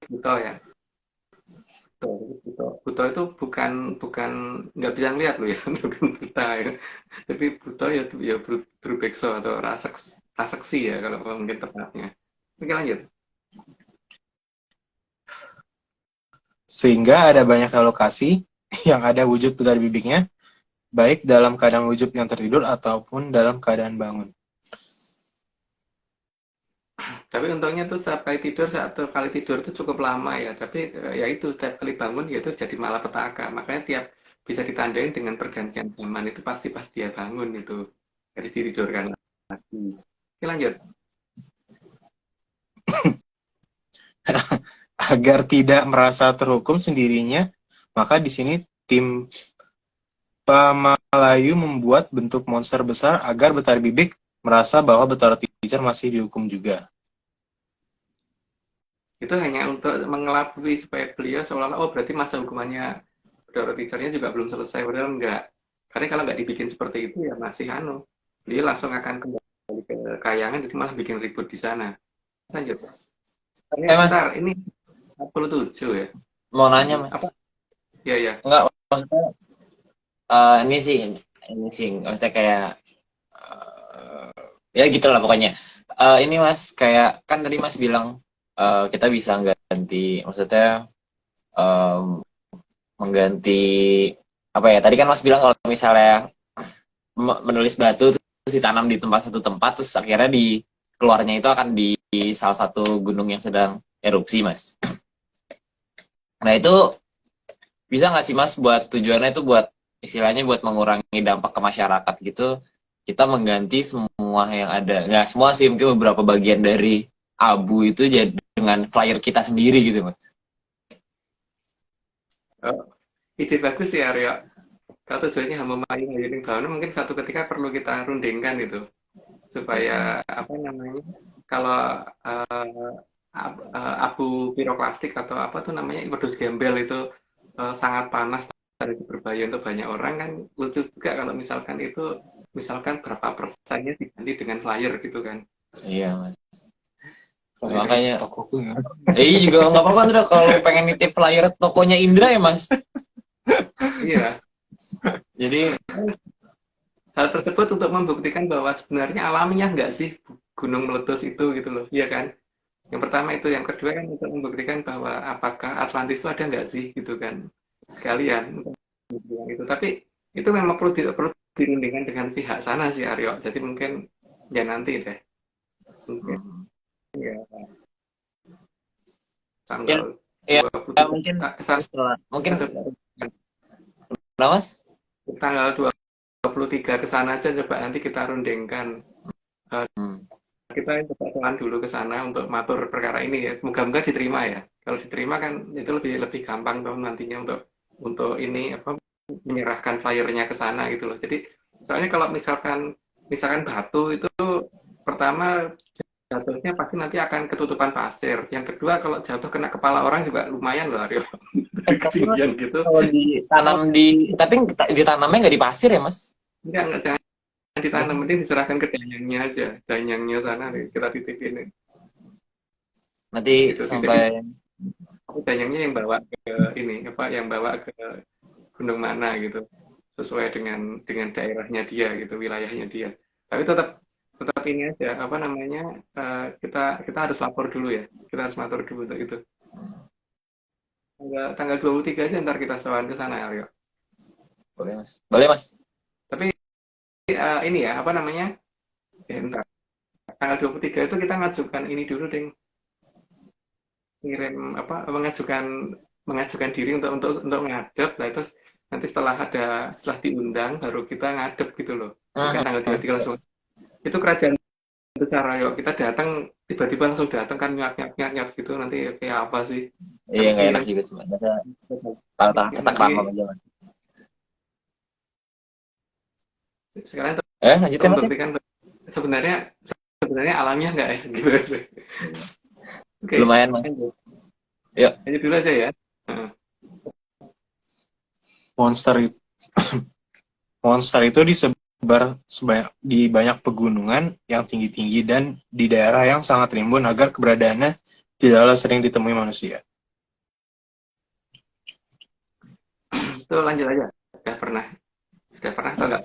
Buto ya. Buto itu bukan nggak bisa ngeliat loh ya, bukan buta ya. Tapi Buto ya Drubekso atau raseksi ya kalau mungkin tepatnya. Oke, lanjut. Sehingga ada banyak lokasi yang ada wujud Betari Bibiknya, baik dalam keadaan wujud yang tertidur ataupun dalam keadaan bangun. Tapi untungnya tuh satu kali tidur itu cukup lama ya. Tapi ya itu setiap kali bangun ya itu jadi malapetaka. Makanya tiap bisa ditandai dengan pergantian zaman itu pasti pas dia bangun itu harus ditidurkan lagi. Oke, lanjut. Agar tidak merasa terhukum sendirinya, Maka di sini tim Pamalayu membuat bentuk monster besar agar Betari Bibik merasa bahwa Betara Teacher masih dihukum juga. Itu hanya untuk mengelabui supaya beliau seolah-olah, oh berarti masa hukumannya Betara Teacher-nya juga belum selesai. Padahal enggak. Karena kalau nggak dibikin seperti itu ya masih beliau langsung akan kembali ke kayangan, jadi malah bikin ribut di sana. Lanjut. Mas, Bentar, ini 47 ya. mau nanya Mas. Apa? Ya. Enggak, maksudnya ini sih maksudnya kayak ya gitulah pokoknya. Ini Mas kayak kan tadi Mas bilang kita bisa ganti, maksudnya mengganti apa ya? Tadi kan Mas bilang kalau misalnya menulis batu terus ditanam di satu tempat terus akhirnya di keluarnya itu akan di salah satu gunung yang sedang erupsi Mas. Nah itu bisa nggak sih Mas buat tujuannya itu buat istilahnya buat mengurangi dampak ke masyarakat gitu, kita mengganti semua yang ada, nggak semua sih, mungkin beberapa bagian dari abu itu jadi dengan flyer kita sendiri gitu Mas. Ide bagus ya Arya. Kalau tujuannya Hamamayu Bawana mungkin satu ketika perlu kita rundingkan itu supaya apa namanya, kalau abu piroklastik atau apa tuh namanya wedus gembel itu sangat panas dan berbahaya untuk banyak orang, kan lucu juga kalau misalkan itu berapa persennya diganti dengan flyer gitu kan. Iya Mas. Makanya juga nggak apa-apa Indra kalau pengen nitip flyer tokonya Indra ya Mas. Iya. Jadi hal tersebut untuk membuktikan bahwa sebenarnya alamiah nggak sih gunung meletus itu gitu loh, iya kan? Yang pertama itu, yang kedua kan untuk membuktikan bahwa apakah Atlantis itu ada nggak sih gitu kan, sekalian itu. Tapi itu memang perlu dirundingkan dengan pihak sana sih Aryo. Jadi mungkin ya nanti deh, mungkin ya tanggal ya 20 mungkin setelah mungkin Mas tanggal 23 ke sana aja, coba nanti kita rundingkan. Kita coba soal dulu ke sana untuk matur perkara ini ya. Moga-moga diterima ya. Kalau diterima kan itu lebih gampang dong nantinya untuk ini apa, menyerahkan flyernya ke sana gitu loh. Jadi soalnya kalau misalkan batu itu pertama jatuhnya pasti nanti akan ketutupan pasir. Yang kedua kalau jatuh kena kepala orang juga lumayan loh Aryo. Dari ketinggian gitu. Kalau ditanam tapi ditanamnya nggak di pasir ya Mas? Enggak, jangan ditanam, penting diserahkan ke danyangnya aja. Danyangnya sana nih, kita titipin. Nanti gitu, sampai danyangnya yang bawa ke ini, yang bawa ke gunung mana gitu. Sesuai dengan daerahnya dia gitu, wilayahnya dia. Tapi tetap ini aja, apa namanya, kita harus lapor dulu ya. Kita harus lapor dulu untuk itu. Tanggal 23 aja ntar kita sowan ke sana Aryo. Boleh Mas. Tapi ini ya, apa namanya? Bentar. Tanggal 23 itu kita ngajukan ini dulu, Ding. Ngirim mengajukan diri untuk ngadep. Lah itu nanti setelah diundang baru kita ngadep gitu loh. Bukan tanggal 23 langsung. Itu kerajaan besar ayo. Kita datang tiba-tiba langsung datang kan nyat gitu, nanti kayak apa sih? Iya, nggak enak juga sebenarnya. Kata lama aja Mas. Sekarang lanjutin membuktikan sebenarnya alamiah nggak ya gitu aja. Oke. Lumayan Mas. Ya. Lanjut dulu aja ya. Monster itu disebar di banyak pegunungan yang tinggi-tinggi dan di daerah yang sangat rimbun agar keberadaannya tidaklah sering ditemui manusia. Itu lanjut aja. Sudah pernah atau nggak?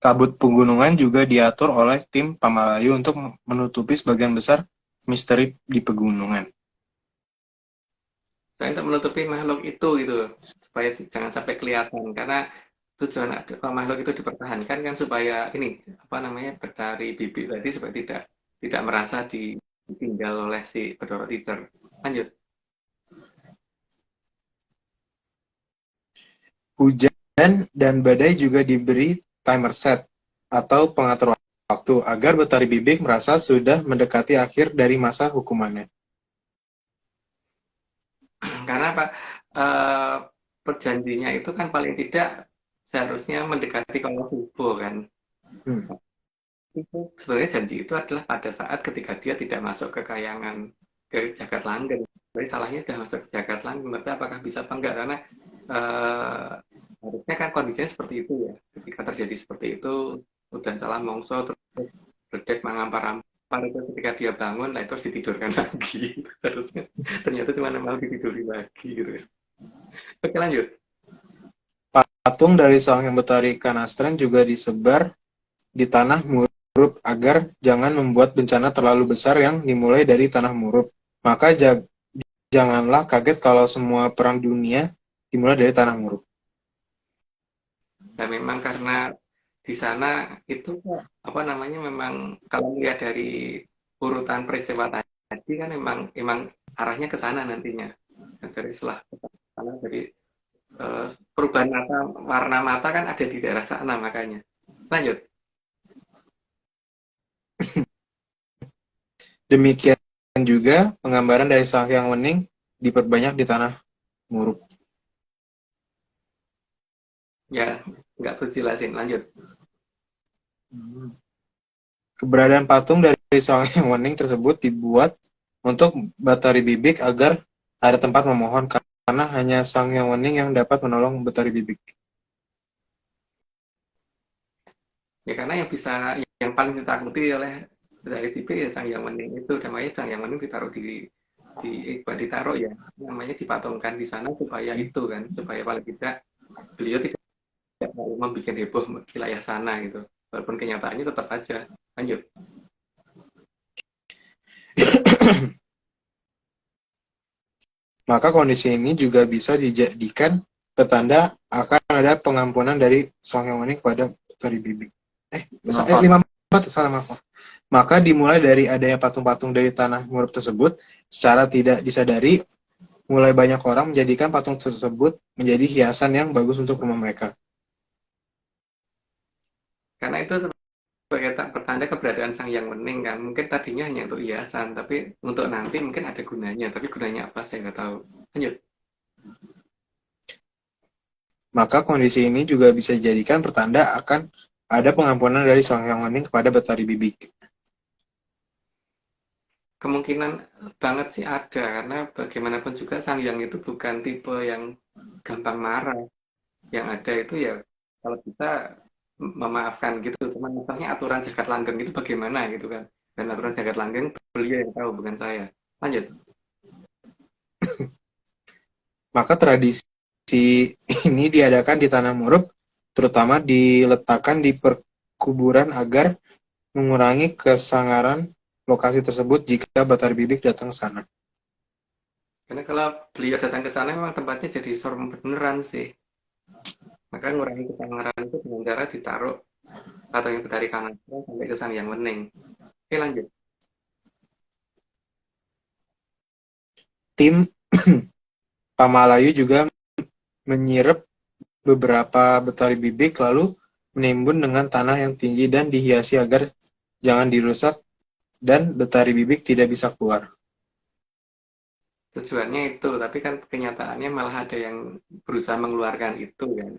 Kabut pegunungan juga diatur oleh tim Pamalayu untuk menutupi sebagian besar misteri di pegunungan. Saya untuk menutupi makhluk itu gitu, supaya jangan sampai kelihatan, karena tujuan makhluk itu dipertahankan kan supaya ini apa namanya, Betari Bibik tadi supaya tidak merasa ditinggal oleh si Betara Teacher. Lanjut. Hujan dan badai juga diberi timer set atau pengatur waktu agar Betari Bibik merasa sudah mendekati akhir dari masa hukumannya. Karena apa? Eh, Perjanjinya itu kan paling tidak seharusnya mendekati kalau subuh kan. Hmm. Itu sebenarnya janji itu adalah pada saat ketika dia tidak masuk ke kayangan ke Jagat Langgeng. Jadi salahnya sudah masuk ke Jagat Langgeng, tapi apakah bisa apa enggak? Karena eh, harusnya kan kondisinya seperti itu ya. Ketika terjadi seperti itu, udan salah mongso terus berdek mangampar-ampar itu ketika dia bangun, nah terus ditidurkan lagi. Itu harusnya ternyata cuma memang ditiduri lagi gitu ya. Oke lanjut. Patung dari Sang Hyang Betari Kanastren juga disebar di tanah Murup agar jangan membuat bencana terlalu besar yang dimulai dari tanah Murup. Maka janganlah kaget kalau semua perang dunia dimulai dari tanah Murup. Dan memang karena di sana itu apa namanya memang kalau melihat dari urutan peristiwa tadi kan memang arahnya ke sana nantinya. Dan dari setelah ke sana dari perubahan mata warna mata kan ada di daerah sana makanya. Lanjut. Demikian juga penggambaran dari Sang Hyang Wening diperbanyak di tanah Murup. Ya, nggak perlu jelasin. Lanjut. Keberadaan patung dari Sang Hyang Wening tersebut dibuat untuk Batari Bibik agar ada tempat memohon karena hanya Sang Hyang Wening yang dapat menolong Batari Bibik. Ya karena yang paling ditakuti oleh dari TV ya Sang Hyang Wening itu, namanya Sang Hyang Wening ditaruh ya, namanya dipatungkan di sana supaya itu kan, supaya paling tidak beliau tidak mau membuat heboh wilayah sana gitu. Walaupun kenyataannya tetap aja. Lanjut. Maka kondisi ini juga bisa dijadikan petanda akan ada pengampunan dari Sang Hyang Wening kepada Batari Bibik. 54 salah maaf. Maka dimulai dari adanya patung-patung dari tanah Murup tersebut, secara tidak disadari, mulai banyak orang menjadikan patung tersebut menjadi hiasan yang bagus untuk rumah mereka. Karena itu sebagai pertanda keberadaan Sang Hyang Wening kan. Mungkin tadinya hanya untuk hiasan, tapi untuk nanti mungkin ada gunanya. Tapi gunanya apa saya nggak tahu. Lanjut. Maka kondisi ini juga bisa dijadikan pertanda akan ada pengampunan dari Sang Hyang Wening kepada Batari Bibik. Kemungkinan banget sih ada, karena bagaimanapun juga Sang Hyang itu bukan tipe yang gampang marah. Yang ada itu ya kalau bisa memaafkan gitu. Cuman masalahnya aturan Jagat Langgeng itu bagaimana gitu kan. Dan aturan Jagat Langgeng beliau yang tahu, bukan saya. Lanjut. Maka tradisi ini diadakan di tanah Murup, terutama diletakkan di perkuburan agar mengurangi kesangaran lokasi tersebut jika Batari Bibik datang ke sana. Karena kalau beliau datang ke sana memang tempatnya jadi serem beneran sih. Maka ngurangi kesangaran itu dengan cara ditaruh atau yang dari kanan sampai ke Sang Hyang Wening. Oke lanjut. Tim Pamalayu juga menyirep beberapa Batari Bibik lalu menimbun dengan tanah yang tinggi dan dihiasi agar jangan dirusak dan Batari Bibik tidak bisa keluar. Tujuannya itu, tapi kan kenyataannya malah ada yang berusaha mengeluarkan itu kan.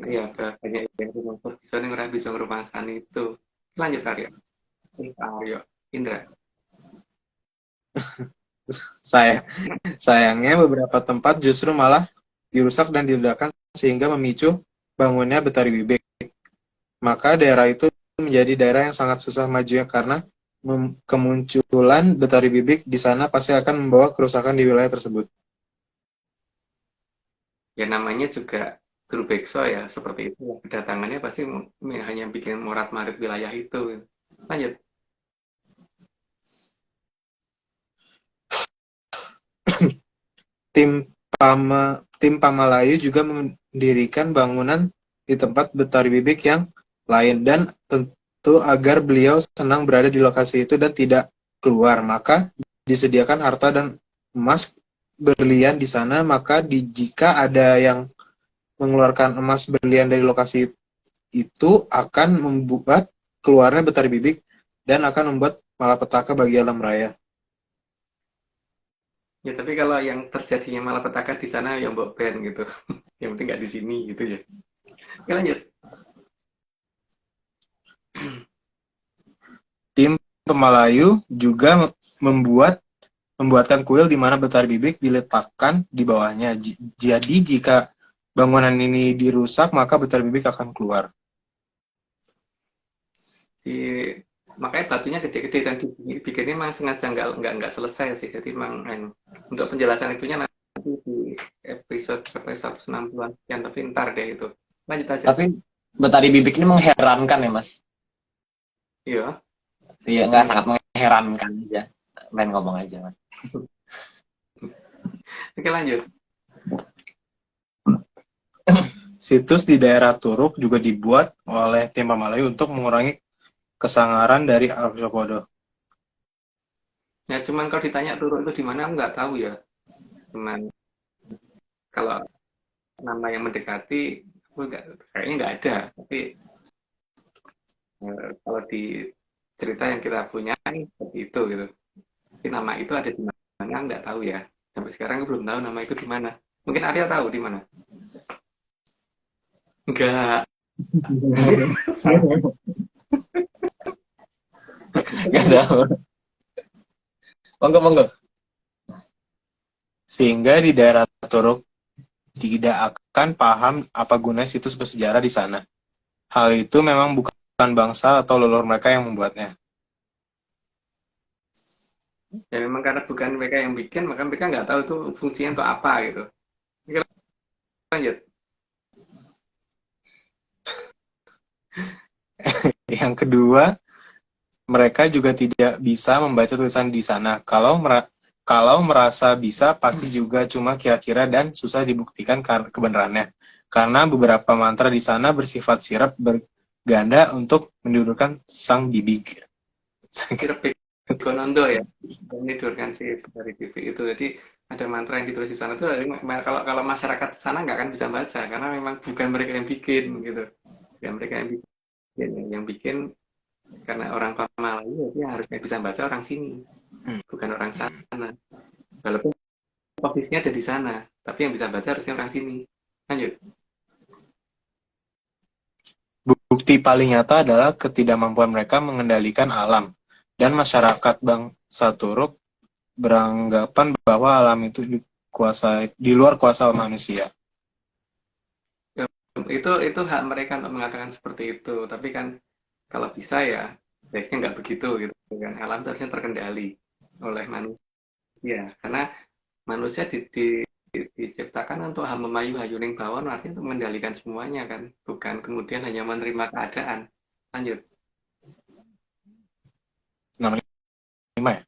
Ya banyak yang rumah bisa nih bisa ngerumaskan itu. Lanjut Aryo. Aryo Indra. Sayangnya beberapa tempat justru malah dirusak dan diledakkan sehingga memicu bangunnya Batari Bibik. Maka daerah itu menjadi daerah yang sangat susah majunya karena kemunculan Batari Bibik di sana pasti akan membawa kerusakan di wilayah tersebut. Ya namanya juga Durbekso ya, seperti itu. Kedatangannya pasti hanya bikin morat-marit wilayah itu. Lanjut. Tim Pamalayu juga mendirikan bangunan di tempat Batari Bibik yang lain dan tentu agar beliau senang berada di lokasi itu dan tidak keluar. Maka disediakan harta dan emas berlian di sana. Maka jika ada yang mengeluarkan emas berlian dari lokasi itu akan membuat keluarnya Batari Bibik dan akan membuat malapetaka bagi alam raya. Ya, tapi kalau yang terjadinya malapetaka di sana ya mbok ben gitu. Yang penting nggak di sini gitu ya. Oke, lanjut. Tim Pemalayu juga membuatkan kuil di mana Betari Bibik diletakkan di bawahnya. Jadi jika bangunan ini dirusak, maka Betari Bibik akan keluar. Makanya batunya gede-gede dan dibikinnya memang sengaja nggak selesai sih. Jadi memang untuk penjelasan itunya nanti di episode 160-an sekian, tapi ntar deh itu. Lanjut aja. Tapi Betari Bibik ini mengherankan ya, Mas. Iya. Iya, nggak sangat mengherankan aja. Main ngomong aja, Mas. Oke, lanjut. Situs di daerah Turuk juga dibuat oleh tim Pemalayu untuk mengurangi kesangaran dari arthropoda. Ya, cuman kalau ditanya Turuk itu di mana, aku nggak tahu ya. Cuman kalau nama yang mendekati, kayaknya nggak ada. Tapi kalau di cerita yang kita punya seperti itu gitu. Tapi nama itu ada di mana nggak tahu ya. Sampai sekarang aku belum tahu nama itu di mana. Mungkin Arya tahu di mana. Enggak. Nggak tahu. Monggo. Sehingga di daerah Turuk tidak akan paham apa gunanya situs bersejarah di sana. Hal itu memang bukan bangsa atau leluhur mereka yang membuatnya. Ya memang karena bukan mereka yang bikin, maka mereka nggak tahu itu fungsinya untuk apa gitu. Oke, lanjut. Yang kedua, mereka juga tidak bisa membaca tulisan di sana. Kalau merasa bisa, pasti juga cuma kira-kira dan susah dibuktikan kebenarannya. Karena beberapa mantra di sana bersifat sirap berganda untuk mendudukkan sang bibik. Sirap Gonondo ya, menidurkan si dari TV itu. Jadi ada mantra yang ditulis di sana tuh, kalau masyarakat sana nggak akan bisa baca karena memang bukan mereka yang bikin gitu. Ya mereka yang bikin karena orang Pamalayu dia harusnya bisa baca orang sini, bukan orang sana. Walaupun posisinya ada di sana, tapi yang bisa baca harusnya orang sini. Lanjut. Bukti paling nyata adalah ketidakmampuan mereka mengendalikan alam. Dan masyarakat bangsa Turuk beranggapan bahwa alam itu di luar kuasa manusia. Itu hak mereka untuk mengatakan seperti itu. Tapi kan kalau bisa ya baiknya nggak begitu gitu kan. Alam itu harusnya terkendali oleh manusia. Karena manusia diciptakan untuk memayu hayuning bawon, artinya untuk mengendalikan semuanya kan. Bukan kemudian hanya menerima keadaan. Lanjut. 65 ya?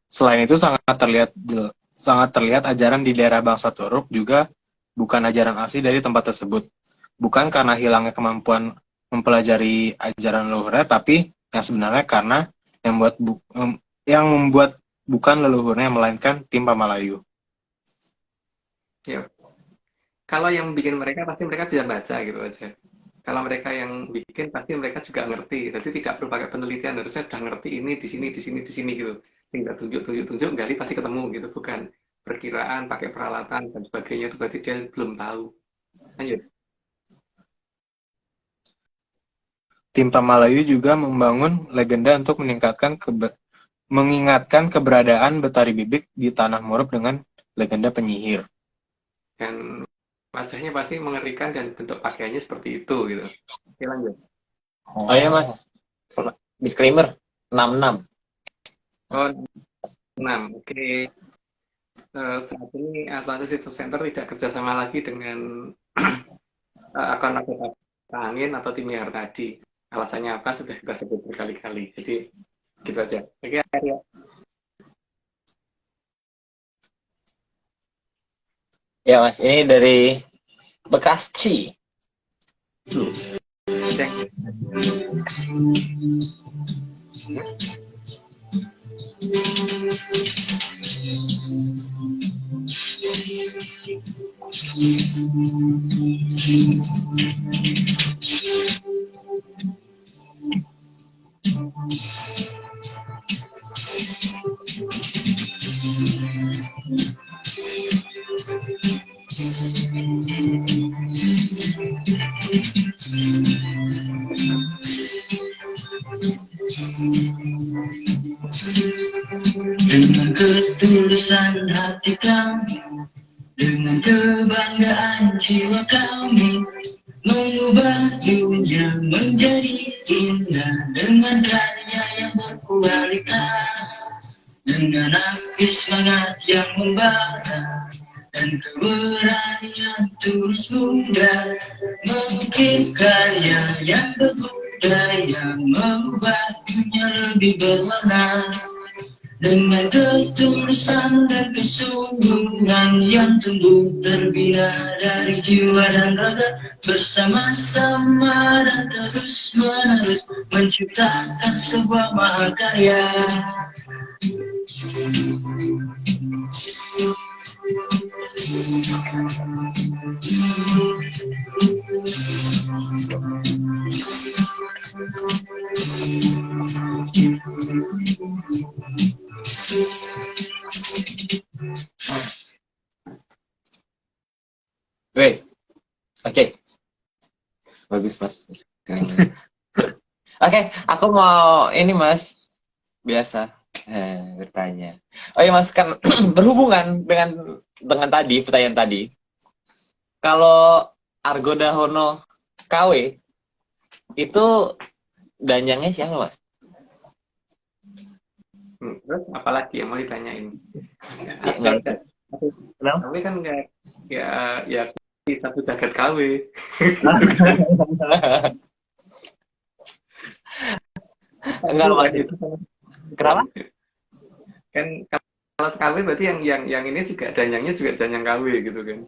Selain itu sangat terlihat ajaran di daerah bangsa Turuk juga bukan ajaran asli dari tempat tersebut. Bukan karena hilangnya kemampuan mempelajari ajaran leluhurnya, tapi yang sebenarnya karena yang membuat bukan leluhurnya melainkan tim Pamalayu. Ya. Kalau yang bikin mereka pasti mereka bisa baca gitu aja. Kalau mereka yang bikin pasti mereka juga ngerti. Jadi tidak perlu pakai penelitian, harusnya sudah ngerti ini di sini gitu. Tinggal tunjuk, gali pasti ketemu gitu. Bukan perkiraan, pakai peralatan dan sebagainya itu berarti dia belum tahu. Lanjut. Tim Pamalayu juga membangun legenda untuk mengingatkan keberadaan Betari Bibik di tanah Murub dengan legenda penyihir. Dan wajahnya pasti mengerikan dan bentuk pakaiannya seperti itu gitu. Oke, lanjut. Oh iya, Mas. Disclaimer 66. Oh, 6. Oke. Saat ini Atlantis Research Center tidak kerjasama lagi dengan akun-akun angin atau tim Yahar tadi. Alasannya apa sudah kita sebut berkali-kali. Jadi gitu aja. Oke, Arya. Ya, Mas. Ini dari Bekasi. Cek. ketulusan hati kami, dengan kebanggaan jiwa kami, mengubah dunia menjadi indah dengan karya yang berkualitas, dengan api semangat yang membara dan keberanian terus muda, mengukir karya yang berbudaya, mengubah dunia lebih berwarna. Dengan ketulusan dan kesungguhan yang tumbuh terbina dari jiwa dan raga, bersama-sama dan terus menerus menciptakan sebuah mahakarya. Weh, oke. Bagus, Mas. Oke, aku mau ini, Mas. Biasa bertanya. Oh iya, Mas, kan berhubungan dengan tadi, pertanyaan tadi. Kalau Argo Dahono KW itu danjangnya siapa, Mas? Terus apalagi yang mau ditanyain? Enggak. KW kan enggak ya satu jagat KW. Enggak, Mas. Kenapa? Kan kalau KW berarti yang ini juga danjangnya juga danjang KW gitu kan.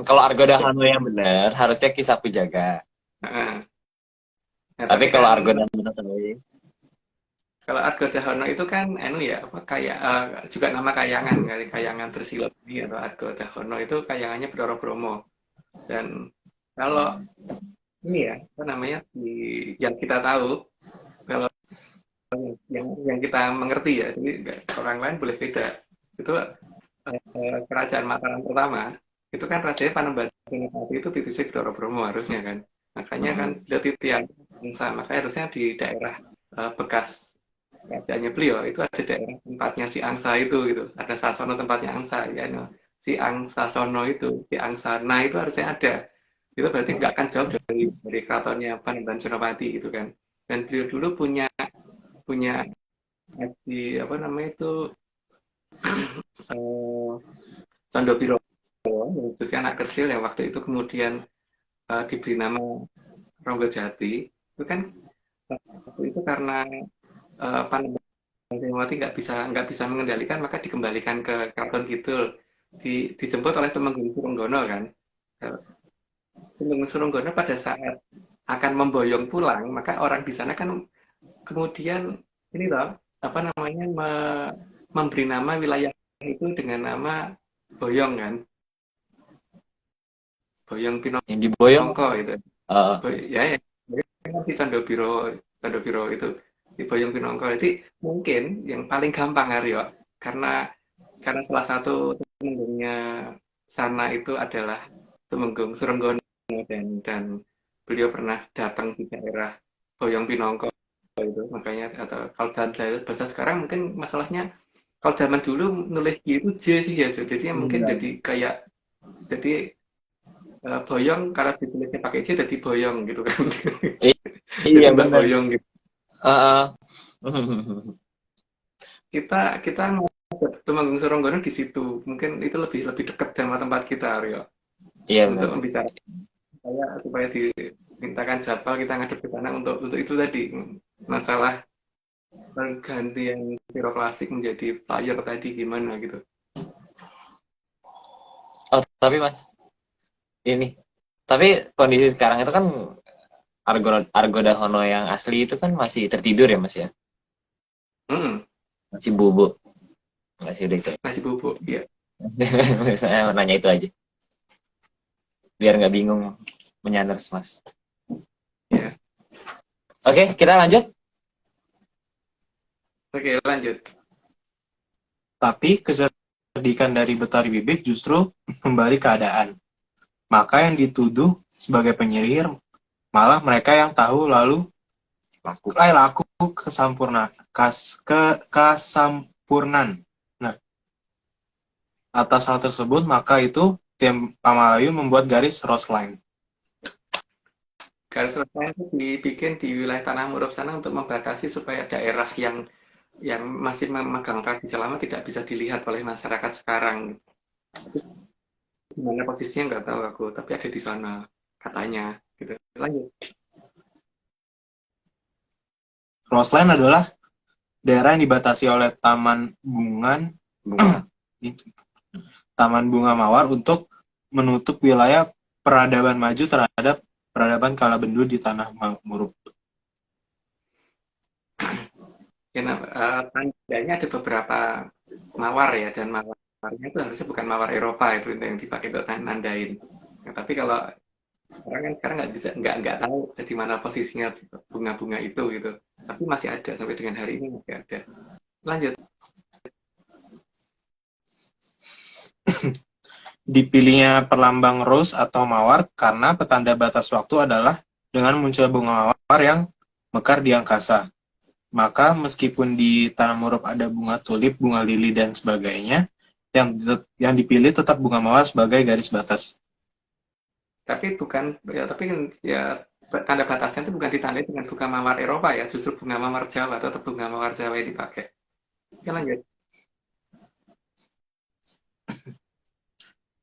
Kalau Argo Dahono yang benar harusnya Kisah Pujaga. Nah, Tapi kalau kan, Argo Dahono KW, kalau Argo Dahono itu kan ya apa kayak juga nama kayangan kali, kayangan Tersilopi atau Argo Dahono itu kayangannya Blora Bromo. Dan kalau ini ya apa namanya yang kita tahu, kalau yang kita mengerti ya, jadi orang lain boleh beda. Itu kerajaan Mataram pertama itu kan rajanya Panembahan Senopati itu titisnya Blora Bromo harusnya kan. Makanya kan dia titian makanya harusnya di daerah bekas kerajaannya beliau itu ada daerah tempatnya si Angsa itu gitu, ada Sasono tempatnya Angsa ya, si Angsa Sono itu, si Angsana itu harusnya ada, itu berarti nggak akan jauh dari keratonnya Panembahan Senopati gitu kan. Dan beliau dulu punya haji apa namanya itu Condopiro, maksudnya anak kecil yang waktu itu kemudian diberi nama Ronggojati itu kan waktu itu karena Panembahan Senopati nggak bisa mengendalikan, maka dikembalikan ke Keraton Kidul, dijemput oleh Temenggung Surunggono kan. Temenggung Surunggono pada saat akan memboyong pulang, maka orang di sana kan kemudian ini loh apa namanya memberi nama wilayah itu dengan nama Boyong kan. Boyong Pinongko yang diboyong itu. uh, Ya si Condopiro itu di Boyong Pinongko. Jadi mungkin yang paling gampang Aryo karena salah satu temenggungnya sana itu adalah Temenggung Surenggono dan beliau pernah datang di daerah Boyong Pinongko itu, makanya atau kalau dalam bahasa sekarang mungkin masalahnya kalau zaman dulu nulis J itu J sih ya, jadi mungkin jadi kayak boyong kalau ditulisnya pakai J jadi boyong gitu kan. iya Mbak benar. boyong gitu. Uh, Kita mau Temenggung Surunggono di situ, mungkin itu lebih dekat sama tempat kita Aryo. iya Untuk benar. membicarakan supaya dimintakan jadwal kita ngadep ke sana untuk itu tadi masalah pergantian piroklastik menjadi fire tadi gimana gitu. Oh, tapi Mas, ini. Tapi kondisi sekarang itu kan Argo Dahono yang asli itu kan masih tertidur ya, Mas ya? Masih bubuk. Masih udah itu. Masih bubuk, ya. Saya nanya itu aja. Biar nggak bingung menyanders, Mas. Ya. Oke, kita lanjut. Oke, lanjut. Tapi kecerdikan dari Betari Bibit justru membalik keadaan. Maka yang dituduh sebagai penyihir malah mereka yang tahu lalu laku kasampurnan. Nah, atas hal tersebut, maka itu tim Pamalayu membuat garis Rose Line. Garis Rosline itu dibikin di wilayah Tanah Murub sana untuk membatasi supaya daerah yang masih memegang tradisi lama tidak bisa dilihat oleh masyarakat sekarang. Di mana posisinya nggak tahu aku, tapi ada di sana katanya. Gitu. Lanjut. Rose Line adalah daerah yang dibatasi oleh Taman Bunga Taman Bunga Mawar untuk menutup wilayah peradaban maju terhadap peradaban Kalabendu di Tanah Murub. Ya, tandanya ada beberapa mawar ya, dan mawarnya itu harusnya bukan mawar Eropa itu yang dipakai untuk nandain. Nah, tapi kalau orang kan sekarang nggak tahu di mana posisinya bunga-bunga itu gitu. Tapi masih ada sampai dengan hari ini masih ada. Lanjut. Dipilihnya perlambang rose atau mawar karena petanda batas waktu adalah dengan muncul bunga mawar yang mekar di angkasa. Maka meskipun di Tanah Murub ada bunga tulip, bunga lili, dan sebagainya, yang dipilih tetap bunga mawar sebagai garis batas. Tapi tanda batasnya itu bukan ditandai dengan bunga mawar Eropa ya, justru bunga mawar Jawa, atau bunga mawar Jawa yang dipakai. Oke, lanjut.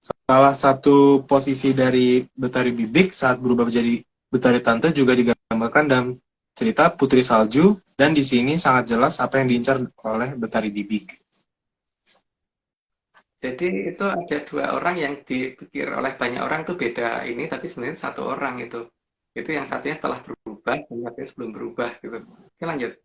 Salah satu posisi dari Betari Bibik saat berubah menjadi Betari Tante juga digambarkan dalam cerita Putri Salju, dan di sini sangat jelas apa yang diincar oleh Betari Bibik. Jadi itu ada dua orang yang dipikir oleh banyak orang tuh beda ini, tapi sebenarnya satu orang itu. Itu yang satunya setelah berubah, dan satunya sebelum berubah gitu. Oke, lanjut.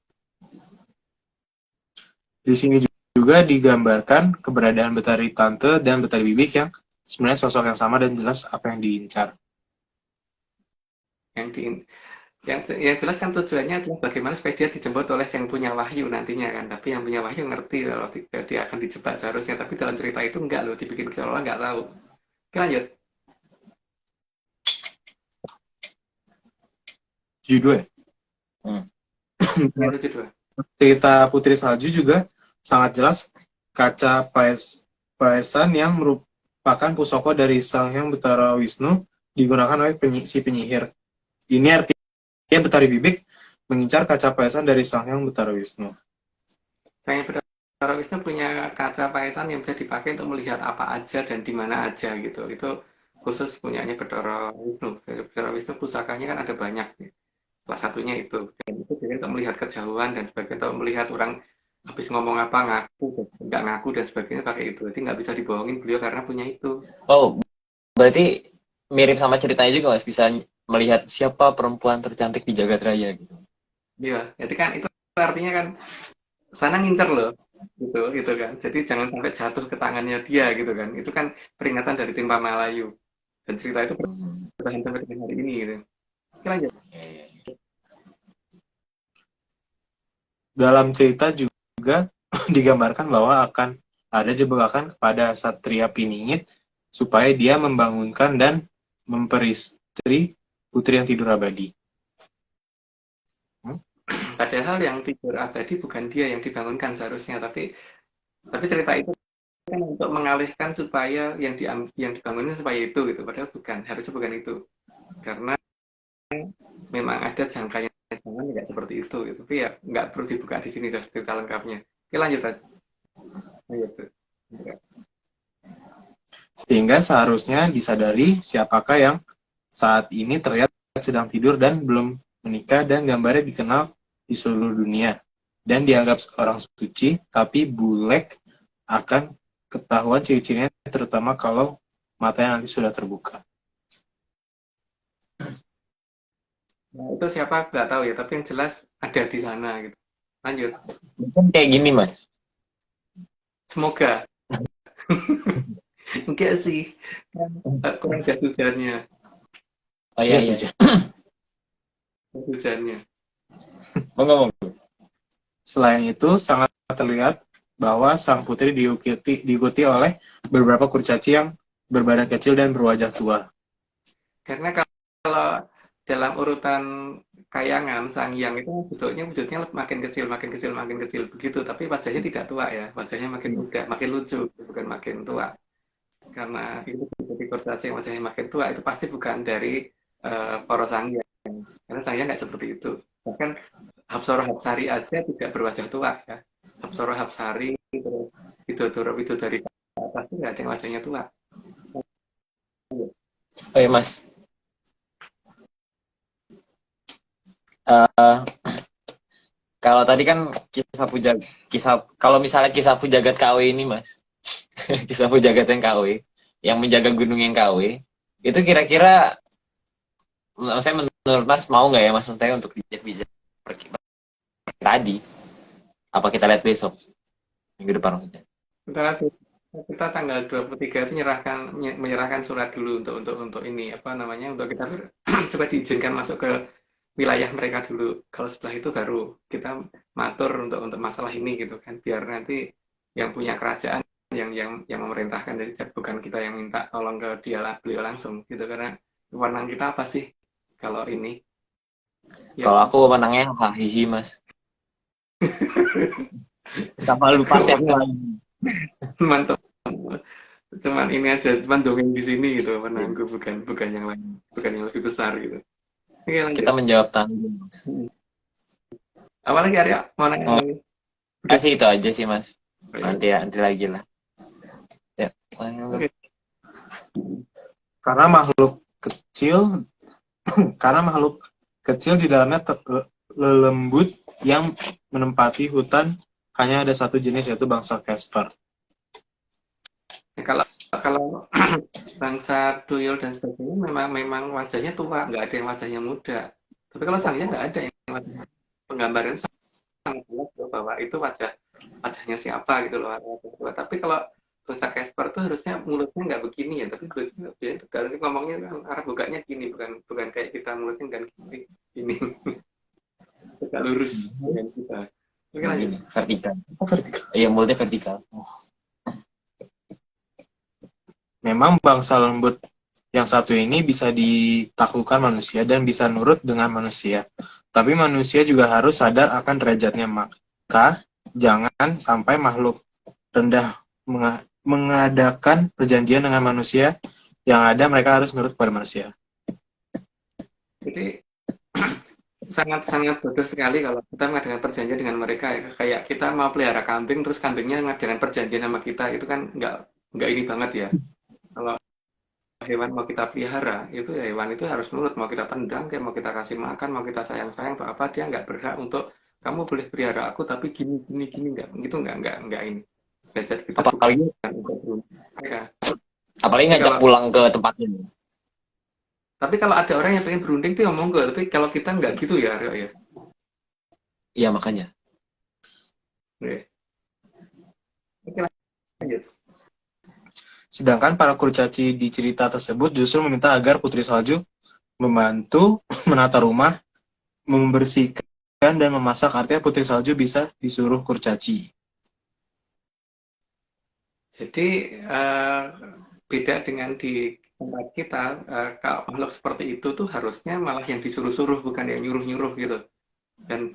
Di sini juga digambarkan keberadaan Betari Tante dan Betari Bibik yang sebenarnya sosok yang sama dan jelas apa yang diincar. Yang jelas kan tujuannya adalah bagaimana supaya dia dijemput oleh yang punya wahyu nantinya kan. Tapi yang punya wahyu ngerti kalau dia akan dijebak seharusnya. Tapi dalam cerita itu enggak loh, dibikin seolah nggak tahu. Oke, lanjut. Judul. Yang kedua. Cerita Putri Salju juga sangat jelas kaca paesan yang merupakan pusaka dari Sang Hyang Betara Wisnu digunakan oleh si penyihir. Ini artinya Betari Bibik mengincar kaca paesan dari Sang Hyang Betara Wisnu. Sang Hyang Betara Wisnu punya kaca paesan yang bisa dipakai untuk melihat apa aja dan di mana aja gitu. Itu khusus punyanya Betara Wisnu. Betara Wisnu pusakanya kan ada banyak. Salah satunya itu. Dan itu jadi untuk melihat kejauhan dan sebagainya, untuk melihat orang habis ngomong apa ngaku, nggak ngaku dan sebagainya pakai itu. Jadi nggak bisa dibohongin beliau karena punya itu. Oh, berarti mirip sama ceritanya juga Mas, bisa melihat siapa perempuan tercantik di jagat raya gitu. Iya, jadi kan itu artinya kan sana ngincer loh, gitu kan. Jadi jangan sampai jatuh ke tangannya dia gitu kan. Itu kan peringatan dari tim Pamalayu. Dan cerita itu bertahan sampai dengan hari ini gitu. Oke, lanjut. Dalam cerita juga digambarkan bahwa akan ada jebakan kepada Satria Piningit supaya dia membangunkan dan memperistri putri yang tidur abadi. Padahal yang tidur abadi bukan dia yang dibangunkan seharusnya, tapi cerita itu kan untuk mengalihkan supaya yang dibangunkan supaya itu gitu. Padahal harusnya bukan itu. Karena memang ada jangkanya, jangan nggak seperti itu gitu. Tapi ya nggak perlu dibuka di sini cerita lengkapnya. Oke, lanjut aja. Sehingga seharusnya disadari siapakah yang saat ini terlihat sedang tidur dan belum menikah, dan gambarnya dikenal di seluruh dunia dan dianggap orang suci, tapi Bulek akan ketahuan ciri-cirinya, terutama kalau matanya nanti sudah terbuka. Nah, itu siapa nggak tahu ya, tapi yang jelas ada di sana gitu. Lanjut. Mungkin kayak gini Mas. Semoga. Enggak sih, kurang jas hujannya. Oh iya, iya. Hujannya. Ngomong. Selain itu, sangat terlihat bahwa sang putri diikuti oleh beberapa kurcaci yang berbadan kecil dan berwajah tua. Karena kalau dalam urutan kayangan Sang Hyang itu wujudnya makin kecil begitu, tapi wajahnya tidak tua ya, wajahnya makin muda, makin lucu, bukan bukan makin tua. Karena itu jadi kurcaci yang wajahnya makin tua itu pasti bukan dari poros Sanghyang. Karena Sanghyang nggak seperti itu. Bahkan Hapsara Hapsari aja tidak berwajah tua ya. Hapsara Hapsari terus Widodara Widodari ke atas itu nggak ada yang wajahnya tua. Oh ya Mas, Eh, kalau tadi kan kalau misalnya kisah Pujagat KW ini Mas, kisah Pujagat yang KW, yang menjaga gunung yang KW, itu kira-kira, saya menurut Mas mau nggak ya Mas, maksudnya untuk bijak-bijak tadi, apa kita lihat besok, minggu depan maksudnya? Sementara kita tanggal 23 itu menyerahkan surat dulu untuk ini apa namanya untuk kita coba diizinkan masuk ke wilayah mereka dulu. Kalau setelah itu baru kita matur untuk masalah ini gitu kan. Biar nanti yang punya kerajaan yang memerintahkan, jadi bukan kita yang minta tolong ke beliau langsung gitu, karena wewenang kita apa sih kalau ini? Ya, Kalau aku menangnya hahihi Mas, sama lupa tiap kali. mantap. Cuman ini aja, cuman dongeng di sini gitu, menanggu bukan yang lain, bukan yang lebih besar gitu. Oke, lanjut. Kita menjawab tanggung. Apa lagi Arya? Mau nanya lagi? Kasih itu aja sih Mas. Oh, iya. Nanti lagi lah. Ya. Oke. Karena makhluk kecil karena makhluk kecil di dalamnya lembut yang menempati hutan hanya ada satu jenis, yaitu bangsa Casper. Ya, kalau bangsa Tuyul dan sebagainya memang wajahnya tua, nggak ada yang wajahnya muda. Tapi kalau Sangya nggak ada yang wajahnya. Penggambaran sangat jelas bahwa itu wajahnya siapa gitu loh. Tapi kalau bangsa Casper tuh harusnya mulutnya nggak begini ya, tapi dia kalau ngomongnya kan arah bukanya gini, bukan kayak kita mulutnya kan gini. Tegak lurus dengan kita. Oke, lanjut. Gini, vertikal. Iya, mulutnya vertikal. Memang bangsa lembut yang satu ini bisa ditaklukkan manusia dan bisa nurut dengan manusia. Tapi manusia juga harus sadar akan derajatnya. Maka jangan sampai makhluk rendah mengadakan perjanjian dengan manusia. Yang ada mereka harus nurut kepada manusia. Jadi sangat bodoh sekali kalau kita mengadakan perjanjian dengan mereka ya. Kayak kita mau pelihara kambing terus kambingnya mengadakan perjanjian sama kita, itu kan nggak ini banget ya. Kalau hewan mau kita pelihara, itu ya hewan itu harus nurut, mau kita tendang, kayak mau kita kasih makan, mau kita sayang-sayang atau apa, dia nggak berhak untuk kamu boleh pelihara aku tapi gini nggak, gitu nggak ini. Derajat kita Apalagi ya. apalagi ngajak Kalau- pulang ke tempatnya. Tapi kalau ada orang yang pengen berunding tuh ya monggo, tapi kalau kita nggak gitu ya, Aryo ya. Iya, makanya. Oke. Oke, lanjut. Sedangkan para kurcaci di cerita tersebut justru meminta agar Putri Salju membantu menata rumah, membersihkan dan memasak. Artinya Putri Salju bisa disuruh kurcaci. Jadi beda dengan di tempat kita, kalau makhluk seperti itu tuh harusnya malah yang disuruh-suruh, bukan yang nyuruh-nyuruh gitu. Dan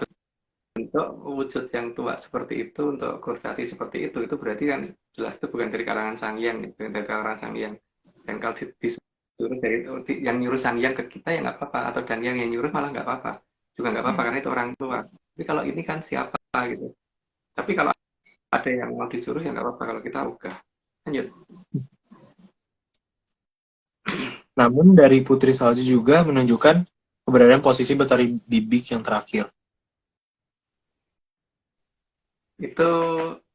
bentuk wujud yang tua seperti itu, untuk kurcaci seperti itu berarti kan jelas itu bukan dari kalangan Sanghyang, bukan dari kalangan Sanghyang. Dan kalau disuruh dari yang nyuruh Sanghyang ke kita ya nggak apa-apa, atau dan yang nyuruh malah nggak apa-apa, juga nggak apa-apa karena itu orang tua. Tapi kalau ini kan siapa gitu. Tapi kalau ada yang mau disuruh ya nggak apa-apa kalau kita ogah. Lanjut. Namun dari Putri Salju juga menunjukkan keberadaan posisi Betari Bibik yang terakhir. Itu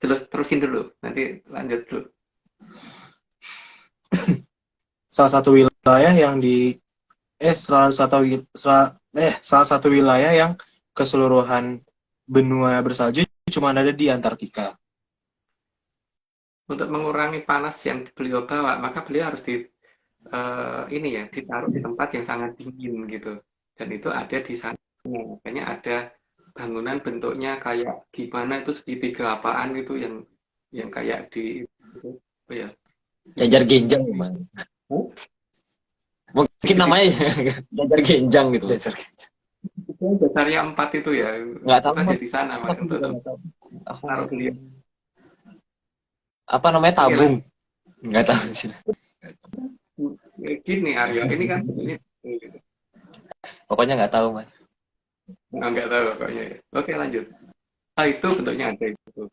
terusin dulu, nanti lanjut dulu. Salah satu wilayah yang salah satu wilayah yang keseluruhan benua bersalju cuma ada di Antartika. Untuk mengurangi panas yang beliau bawa, maka beliau harus ditaruh di tempat yang sangat dingin gitu. Dan itu ada di sana. Makanya ada bangunan bentuknya kayak gimana itu, segitiga apaan gitu yang kayak di apa ya? Jajar genjang gimana? Mungkin namanya jajar genjang gitu. Itu dasarnya 4 itu ya. Nggak tahu, Ada di sana untuk taruh beliau. apa namanya, tabung. Nggak tahu sih. Gini Aryo, ini kan ini Pokoknya nggak tahu, Mas. nggak tahu pokoknya ya. Oke lanjut. Itu bentuknya ada itu.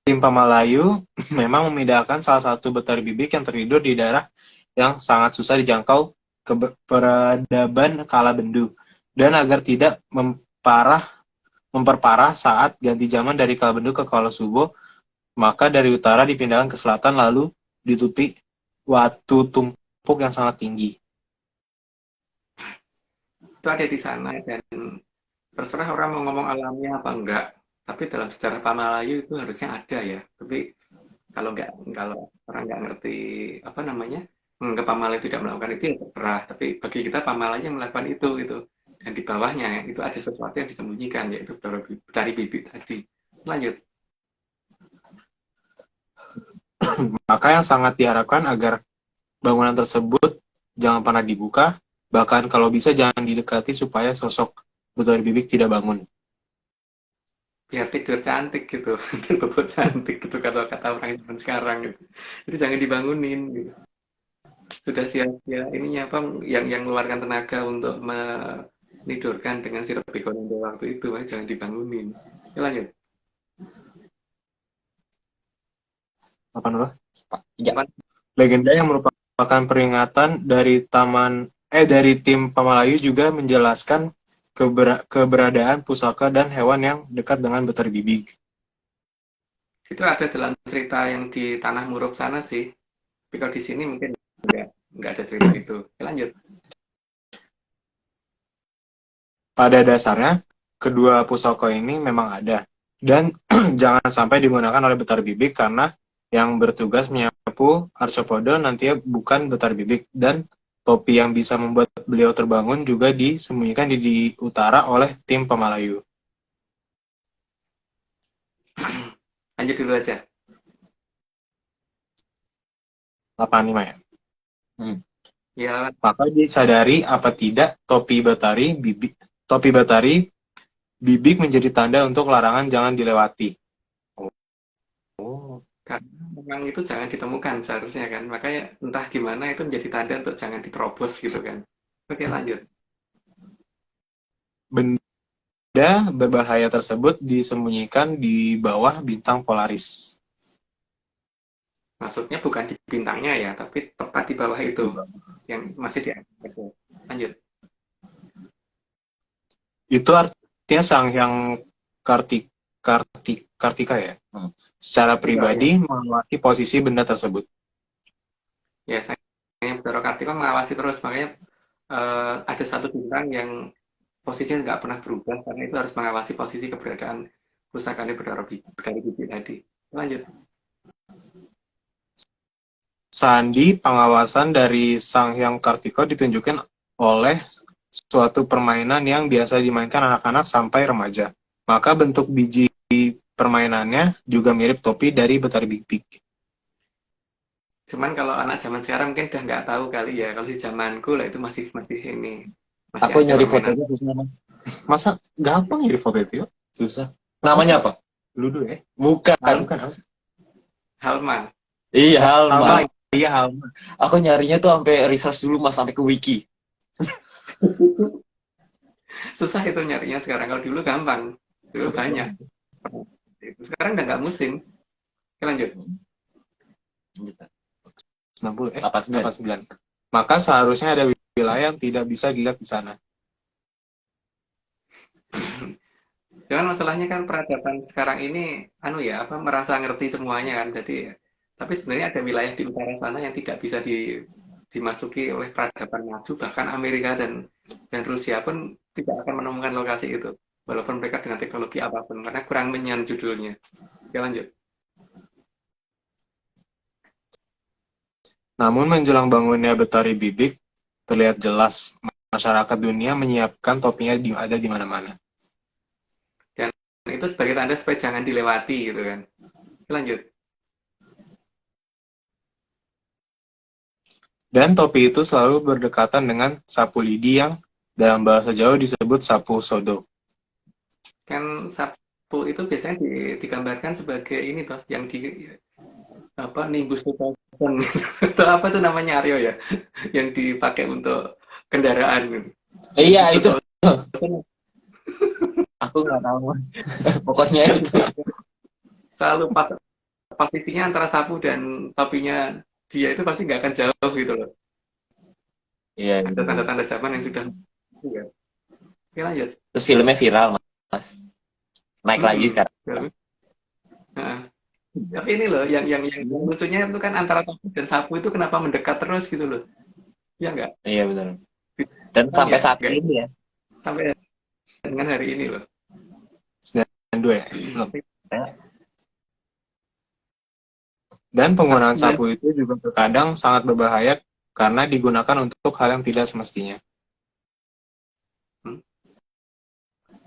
Tim Pamalayu memang memindahkan salah satu betari bibik yang tertidur di daerah yang sangat susah dijangkau ke peradaban kala Bendu, dan agar tidak memperparah saat ganti zaman dari kala Bendu ke kala Subo, maka dari utara dipindahkan ke selatan lalu ditutupi watu tumpuk yang sangat tinggi. Itu ada di sana dan terserah orang mau ngomong alamnya apa enggak. Tapi dalam sejarah Pamalayu itu harusnya ada ya. Tapi kalau orang nggak ngerti apa namanya, menganggap Pamalayu tidak melakukan itu ya terserah. Tapi bagi kita Pamalayu melakukan itu gitu. Dan di bawahnya itu ada sesuatu yang disembunyikan, yaitu dari bibit tadi. Lanjut. Maka yang sangat diharapkan agar bangunan tersebut jangan pernah dibuka, bahkan kalau bisa jangan didekati supaya sosok betari bibik tidak bangun. Biar tidur cantik gitu, tidur cantik gitu kata-kata orang zaman sekarang gitu. Jadi jangan dibangunin gitu. Sudah sia-sia ininya apa yang mengeluarkan tenaga untuk menidurkan dengan sirup begonia waktu itu, jangan dibangunin. Ya, lanjut. Apa namanya? Ya. Legenda yang merupakan peringatan dari dari tim Pamalayu juga menjelaskan keberadaan pusaka dan hewan yang dekat dengan betari bibik. Itu ada dalam cerita yang di Tanah Muruk sana sih. Tapi kalau di sini mungkin nggak ada cerita itu. Ya, lanjut. Pada dasarnya, kedua pusaka ini memang ada. Dan jangan sampai digunakan oleh betari bibik karena yang bertugas menyapu Arcopodo nantinya bukan betari bibik. Dan topi yang bisa membuat beliau terbangun juga disembunyikan di utara oleh tim Pamalayu. Lanjut dulu aja. 85 ya. Ya, Maka disadari apa tidak topi batari bibik menjadi tanda untuk larangan jangan dilewati. karena memang itu jangan ditemukan seharusnya kan. Makanya entah gimana itu menjadi tanda untuk jangan diterobos gitu kan. Oke, lanjut. Benda berbahaya tersebut disembunyikan di bawah bintang Polaris. Maksudnya bukan di bintangnya ya, tapi tepat di bawah itu yang masih di atas. Lanjut. Itu artinya Sanghyang Kartika ya. Secara pribadi mengawasi posisi benda tersebut. Ya, saya Betara Kartika mengawasi terus, makanya ada satu bintang yang posisinya nggak pernah berubah karena itu harus mengawasi posisi keberadaan pusakanya Betara Bibik tadi. Lanjut. Sandi pengawasan dari Sanghyang Kartika ditunjukkan oleh suatu permainan yang biasa dimainkan anak-anak sampai remaja. Maka bentuk biji permainannya juga mirip topi dari betari bibik. Cuman kalau anak zaman sekarang mungkin udah nggak tahu kali ya. Kalau di zamanku lah itu masih ini. Masih Aku ada nyari permainan. fotonya susah, Mas. Masa gampang nyari foto itu? Susah. Namanya apa? Ludo ya? Bukan. Bukan apa sih? Halma. Iya, Halma. Iya, Halma. Aku nyarinya tuh sampai research dulu, Mas, sampai ke wiki. Susah itu nyarinya sekarang. Kalau dulu gampang. Dulu banyak. Sekarang udah nggak musim. Oke, lanjut. 90, 89. 89. Maka seharusnya ada wilayah yang tidak bisa dilihat di sana. Jangan masalahnya kan peradaban sekarang ini merasa ngerti semuanya kan. Tapi sebenarnya ada wilayah di utara sana yang tidak bisa dimasuki oleh peradaban maju. Bahkan Amerika dan Rusia pun tidak akan menemukan lokasi itu. Walaupun mereka dengan teknologi apapun. Karena kurang menyan judulnya. Oke, lanjut. Namun menjelang bangunnya betari bibik, terlihat jelas masyarakat dunia menyiapkan topinya ada di mana-mana. Dan itu sebagai tanda supaya jangan dilewati gitu kan. Oke, lanjut. Dan topi itu selalu berdekatan dengan sapu lidi yang dalam bahasa Jawa disebut sapu sodo. Kan sapu itu biasanya digambarkan sebagai ini toh, yang apa Nimbus 2000 itu apa tuh namanya Aryo ya, yang dipakai untuk kendaraan. Iya Nimbus itu 2000 aku nggak tahu. Pokoknya itu. selalu pas posisinya antara sapu dan topinya dia itu pasti nggak akan jauh gitu loh. Iya. Ada tanda-tanda zaman yang sudah ya. Oke, lanjut. Terus filmnya viral mas. Naik lagi sekarang. Nah, tapi ini loh yang lucunya itu kan antara topi dan sapu itu kenapa mendekat terus gitu loh. Ya enggak? Iya betul. Dan sampai saat enggak, ini ya. sampai dengan hari ini loh. 92 ya? Belum. Dan penggunaan sapu itu juga terkadang sangat berbahaya karena digunakan untuk hal yang tidak semestinya.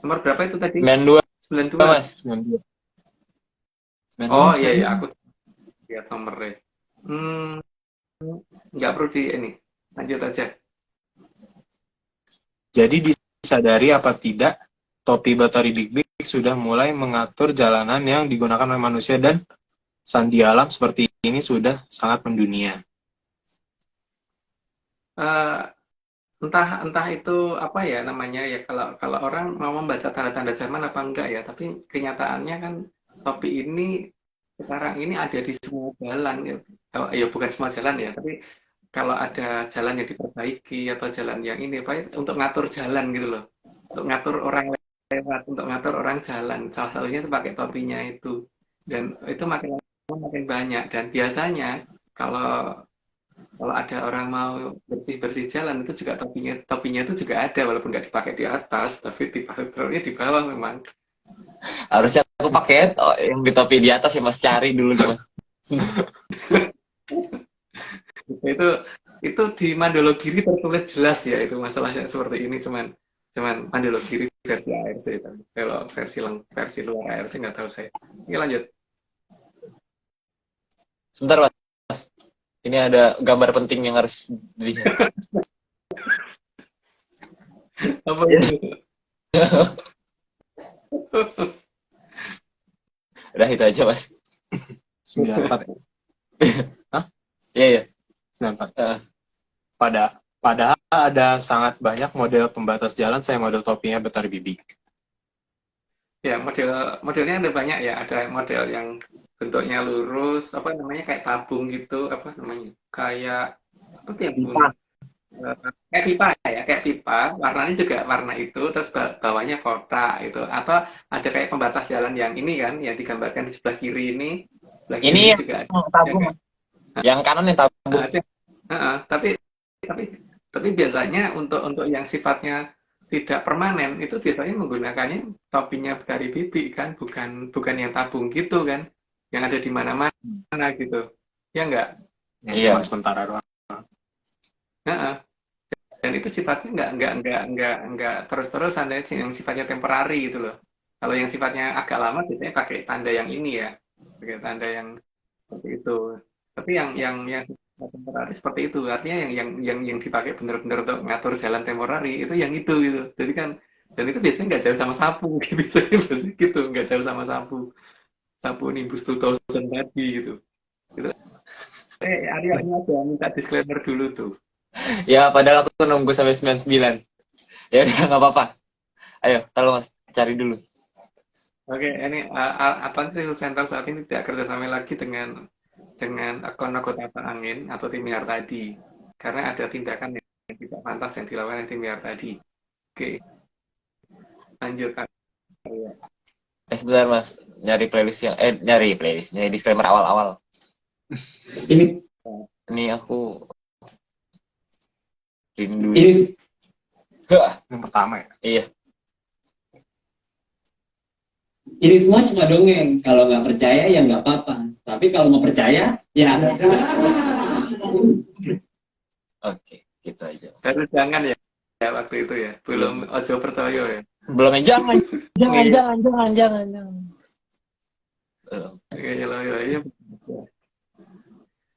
Nomor berapa itu tadi? 92 92. mas. 92. Oh iya iya, aku lihat nomornya. Nggak perlu di ini. Lanjut aja. Jadi disadari apa tidak, topi Batari Big Big sudah mulai mengatur jalanan yang digunakan oleh manusia dan sandi alam seperti ini sudah sangat mendunia. Entah itu apa ya namanya ya, kalau orang mau membaca tanda-tanda zaman apa enggak ya, tapi kenyataannya kan topi ini sekarang ini ada di semua jalan ya. Ya bukan semua jalan ya, tapi kalau ada jalan yang diperbaiki atau jalan yang ini apa untuk ngatur jalan gitu loh, untuk ngatur orang lewat, untuk ngatur orang jalan, salah satunya itu pakai topinya itu, dan itu makin lama makin banyak. Dan biasanya kalau ada orang mau bersih jalan itu juga topinya itu juga ada, walaupun nggak dipakai di atas tapi taruhnya di bawah memang. Harusnya aku pakai yang di topi di atas ya mas, cari dulu nih mas. itu di Mandologiri tertulis jelas ya, itu masalahnya seperti ini, cuman Mandologiri versi ARC itu. Kalau versi luar ARC nggak tahu saya. Oke, lanjut. Sebentar mas. Ini ada gambar penting yang harus dilihat. Apa itu? Udah itu aja mas. 94 ya? Hah? Iya iya. 94. Padahal ada sangat banyak model pembatas jalan saya model topinya Batari Big Big. Ya, modelnya ada banyak ya. Ada model yang bentuknya lurus, apa namanya, kayak tabung gitu, apa namanya, kayak apa tuh yang bunga? Kayak pipa ya, kayak pipa. Warnanya juga warna itu, terus bawahnya kotak itu. Atau ada kayak pembatas jalan yang ini kan, yang digambarkan di sebelah kiri ini. Sebelah kiri Ini juga ada. yang tabung. Ya, kan? Yang kanan yang tabung. Tapi biasanya untuk yang sifatnya tidak permanen itu biasanya menggunakannya topinya dari bibik kan, bukan yang tabung gitu kan, yang ada di mana-mana gitu, ya enggak? Yang cuma sementara doang. Dan itu sifatnya enggak terus-terusan, yang sifatnya temporary gitu loh. Kalau yang sifatnya agak lama biasanya pakai tanda yang ini ya, pakai tanda yang seperti itu. Tapi yang temporary seperti itu, artinya yang dipakai benar-benar untuk ngatur jalan temporary itu yang itu gitu. Jadi kan, dan itu biasanya nggak jauh sama sapu gitu, gitu, nggak jauh sama sapu Nimbus 2000 tadi gitu. Aryo ini aja minta disclaimer dulu tuh. Ya padahal aku nunggu sampai 99. Ya udah nggak apa-apa. Ayo, tolong mas cari dulu. Oke, ini Atlantis Research Center saat ini tidak kerjasama lagi dengan akun Nagota Angin atau tim Yar tadi, karena ada tindakan yang tidak pantas yang dilakukan oleh tim Yar tadi. Oke, lanjut. Sebentar mas, nyari disclaimer awal-awal. Ini aku rindu. Yang pertama ya? Iya. Ini semua cuma dongeng. Kalau nggak percaya ya nggak apa-apa. Tapi kalau mau percaya ya. Oke, gitu aja. Baru jangan ya waktu itu ya. Belum ojo percaya ya. Belum ya, jangan. Iya.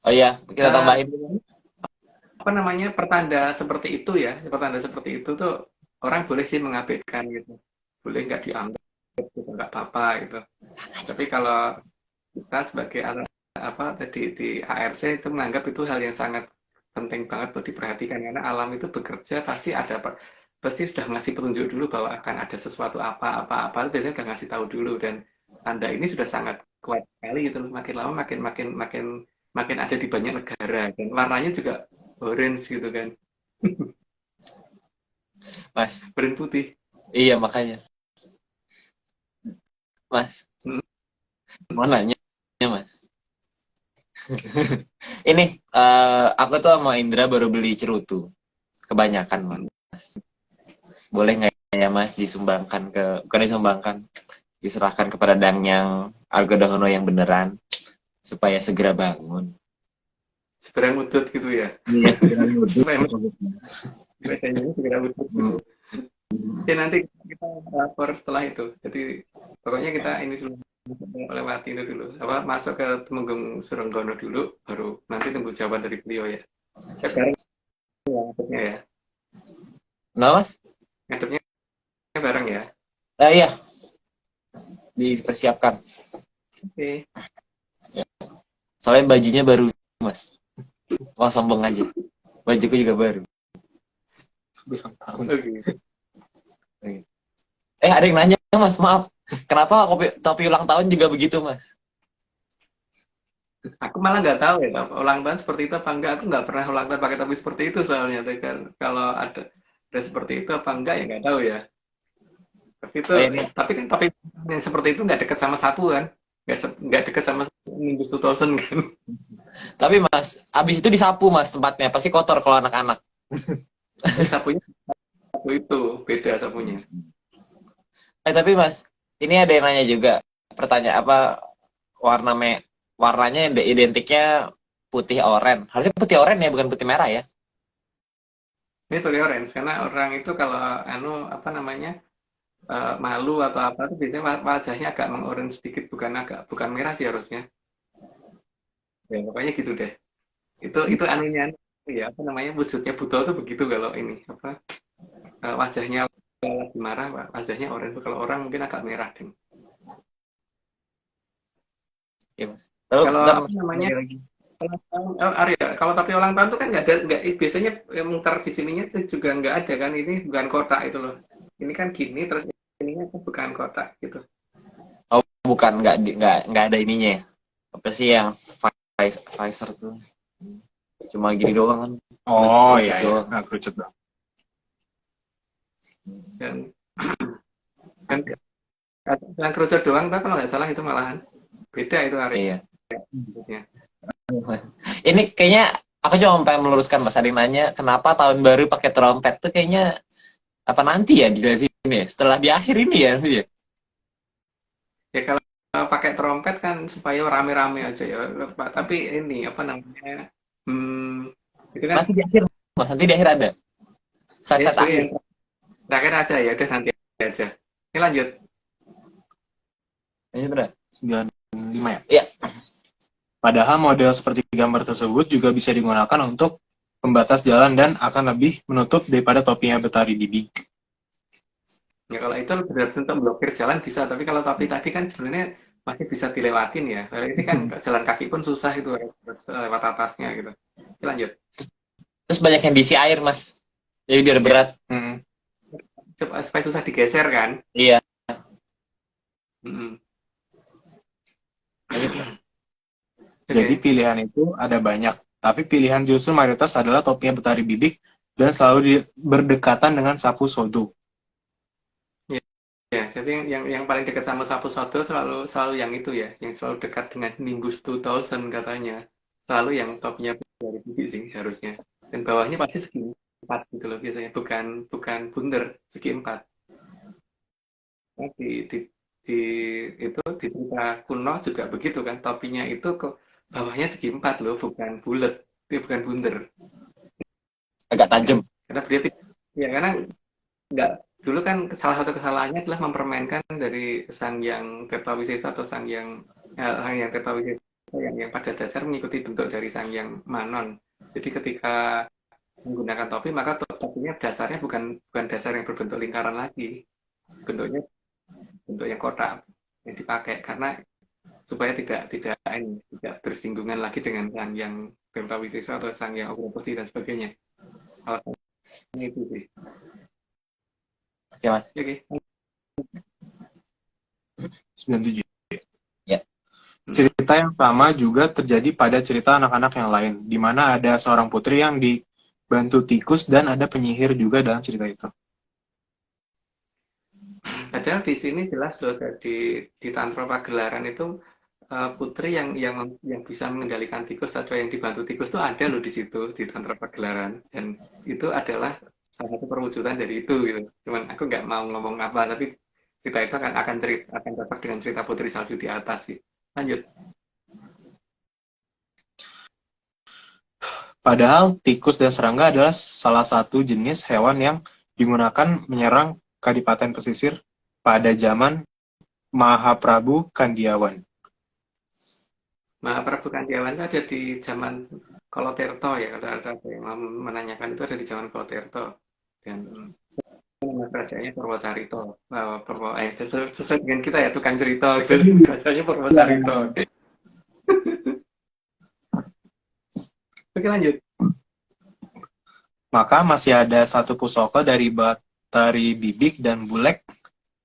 Oh iya, kita tambahin. Apa namanya, pertanda seperti itu ya, tuh orang boleh sih mengabaikan gitu, boleh nggak dianggap gitu, nggak apa-apa gitu. Tapi kalau kita sebagai apa tadi di ARC itu menganggap itu hal yang sangat penting banget untuk diperhatikan karena alam itu bekerja pasti sudah ngasih petunjuk dulu bahwa akan ada sesuatu apa biasanya udah ngasih tahu dulu dan tanda ini sudah sangat kuat sekali gitu loh. Makin lama makin ada di banyak negara dan warnanya juga orange gitu kan. Mas. Orange putih. Iya, makanya. Mas. Mau nanya, Mas. Ini, aku tuh sama Indra baru beli cerutu. Kebanyakan, Mas. Boleh nggak ya, Mas, bukan disumbangkan, diserahkan kepada Dangyang Argodahono yang beneran, supaya segera bangun. Segera ngudut gitu ya. Iya, segera Supaya bedanya segera ngudut gitu. Oke, nanti kita lapor setelah itu. Jadi pokoknya kita ini dulu lewati itu dulu. Apa masuk ke Temenggung Surenggono dulu, baru nanti tunggu jawaban dari beliau ya. Sekarang ya, ngadepnya ya. Nah, Mas? Ngadepnya bareng ya. Iya. Dipersiapkan. Oke. Soalnya bajunya baru, Mas. Wah, sombong aja. Bajuku juga baru. Ulang tahun. Oke. Ada yang nanya, Mas, maaf. Kenapa topi ulang tahun juga begitu, Mas? Aku malah nggak tahu ya, ulang tahun seperti itu apa enggak. Aku nggak pernah ulang tahun pakai topi seperti itu soalnya. Kalau ada seperti itu apa enggak ya nggak tahu ya. Tapi kan topi yang seperti itu nggak dekat sama sapu kan? Nggak dekat sama Nimbus 2000 kan? Tapi, Mas, abis itu disapu, Mas, tempatnya. Pasti kotor kalau anak-anak. Sapunya sapu itu beda sapunya. Tapi, Mas, ini ada yang nanya juga. Pertanyaan apa, warnanya identiknya putih oren. Harusnya putih oren ya, bukan putih merah ya. Ini putih orange karena orang itu kalau malu atau apa itu biasanya wajahnya agak mengorange sedikit, bukan merah sih harusnya. Ya pokoknya gitu deh. Itu anunya ya wujudnya Buto tuh begitu kalau ini wajahnya lagi marah wajahnya orange, kalau orang mungkin agak merah deh. Iya, Mas. Kalau Arya, kalau tapi ulang tahun itu kan nggak biasanya muter di sininya juga nggak ada kan, ini bukan kotak itu loh. Ini kan gini terus ininya kan bukan kotak gitu. Oh, bukan, nggak ada ininya ya. Apa sih yang Pfizer tuh? Cuma gini doang kan. Oh iya, nggak kerucut dong. Dan kerucut doang, tapi kalau nggak salah itu malahan beda itu Arya. Iya. Ya. Ini kayaknya aku cuma pengen meluruskan, Mas. Ada yang nanya kenapa tahun baru pakai trompet tuh kayaknya apa nanti ya dijelasin ya setelah di akhir ini ya nanti ya. Ya kalau pakai trompet kan supaya rame-rame aja ya. Tapi ini itu kan Nanti di akhir, Mas. Nanti di akhir ada. Saat akhir. Terakhir aja ya, udah nanti aja. Ini lanjut. Ini benar. 95 ya? Iya. Padahal model seperti gambar tersebut juga bisa digunakan untuk pembatas jalan dan akan lebih menutup daripada topinya Betari Bibik. Ya kalau itu benar-benar blokir jalan bisa, tapi kalau topi tadi kan sebenarnya masih bisa dilewatin ya. Kalau ini kan jalan kaki pun susah itu harus lewat atasnya gitu. Ini lanjut. Terus banyak yang diisi air, Mas. Jadi biar berat. Supaya susah digeser kan? Iya. Jadi pilihan itu ada banyak, tapi pilihan justru mayoritas adalah topinya Betari Bibik dan selalu berdekatan dengan sapu sodo. Ya, jadi yang paling dekat sama sapu sodo selalu yang itu ya, yang selalu dekat dengan Nimbus 2000 katanya. Selalu yang topnya Betari Bibik sih harusnya. Dan bawahnya pasti segi 4 gitu loh biasanya, bukan bundar, segi 4. Nah, di cerita kuno juga begitu kan, topinya itu kok bawahnya segi 4 loh, bukan bulat, itu bukan bundar. Agak tajam. Karena karena nggak dulu kan salah satu kesalahannya adalah mempermainkan dari Sanghyang Tirtawisesa atau Sanghyang Tirtawisesa yang pada dasar mengikuti bentuk dari Sanghyang Manon. Jadi ketika menggunakan topi maka topinya dasarnya bukan dasar yang berbentuk lingkaran lagi, bentuk yang kotak yang dipakai karena supaya tidak lain, tidak bersinggungan lagi dengan Sangyang Tirtawisesa atau Sangyang Agropesti dan sebagainya. Alasannya itu sih. Oke, Mas. Oke. 97. Ya. Cerita yang sama juga terjadi pada cerita anak-anak yang lain, di mana ada seorang putri yang dibantu tikus dan ada penyihir juga dalam cerita itu. Padahal di sini jelas loh di Tantra Pagelaran itu putri yang bisa mengendalikan tikus atau yang dibantu tikus itu ada loh di situ di Tantra Pagelaran, dan itu adalah salah satu perwujudan dari itu gitu. Cuman aku nggak mau ngomong apa, tapi cerita itu akan cocok dengan cerita Putri Salju di atas sih. Lanjut. Padahal tikus dan serangga adalah salah satu jenis hewan yang digunakan menyerang Kadipaten Pesisir pada zaman Mahaprabu Kandiawan. Mahaprabu Kandiawan itu ada di zaman Kolotirto ya, kalau ada yang menanyakan itu ada di zaman Kolotirto, dan nama kerajaannya Purwocarito. Sesuai dengan kita ya, tukang cerita gitu. Kerajaannya Purwocarito. Oke, lanjut. Maka masih ada satu pusaka dari Batari Bibik dan Bulek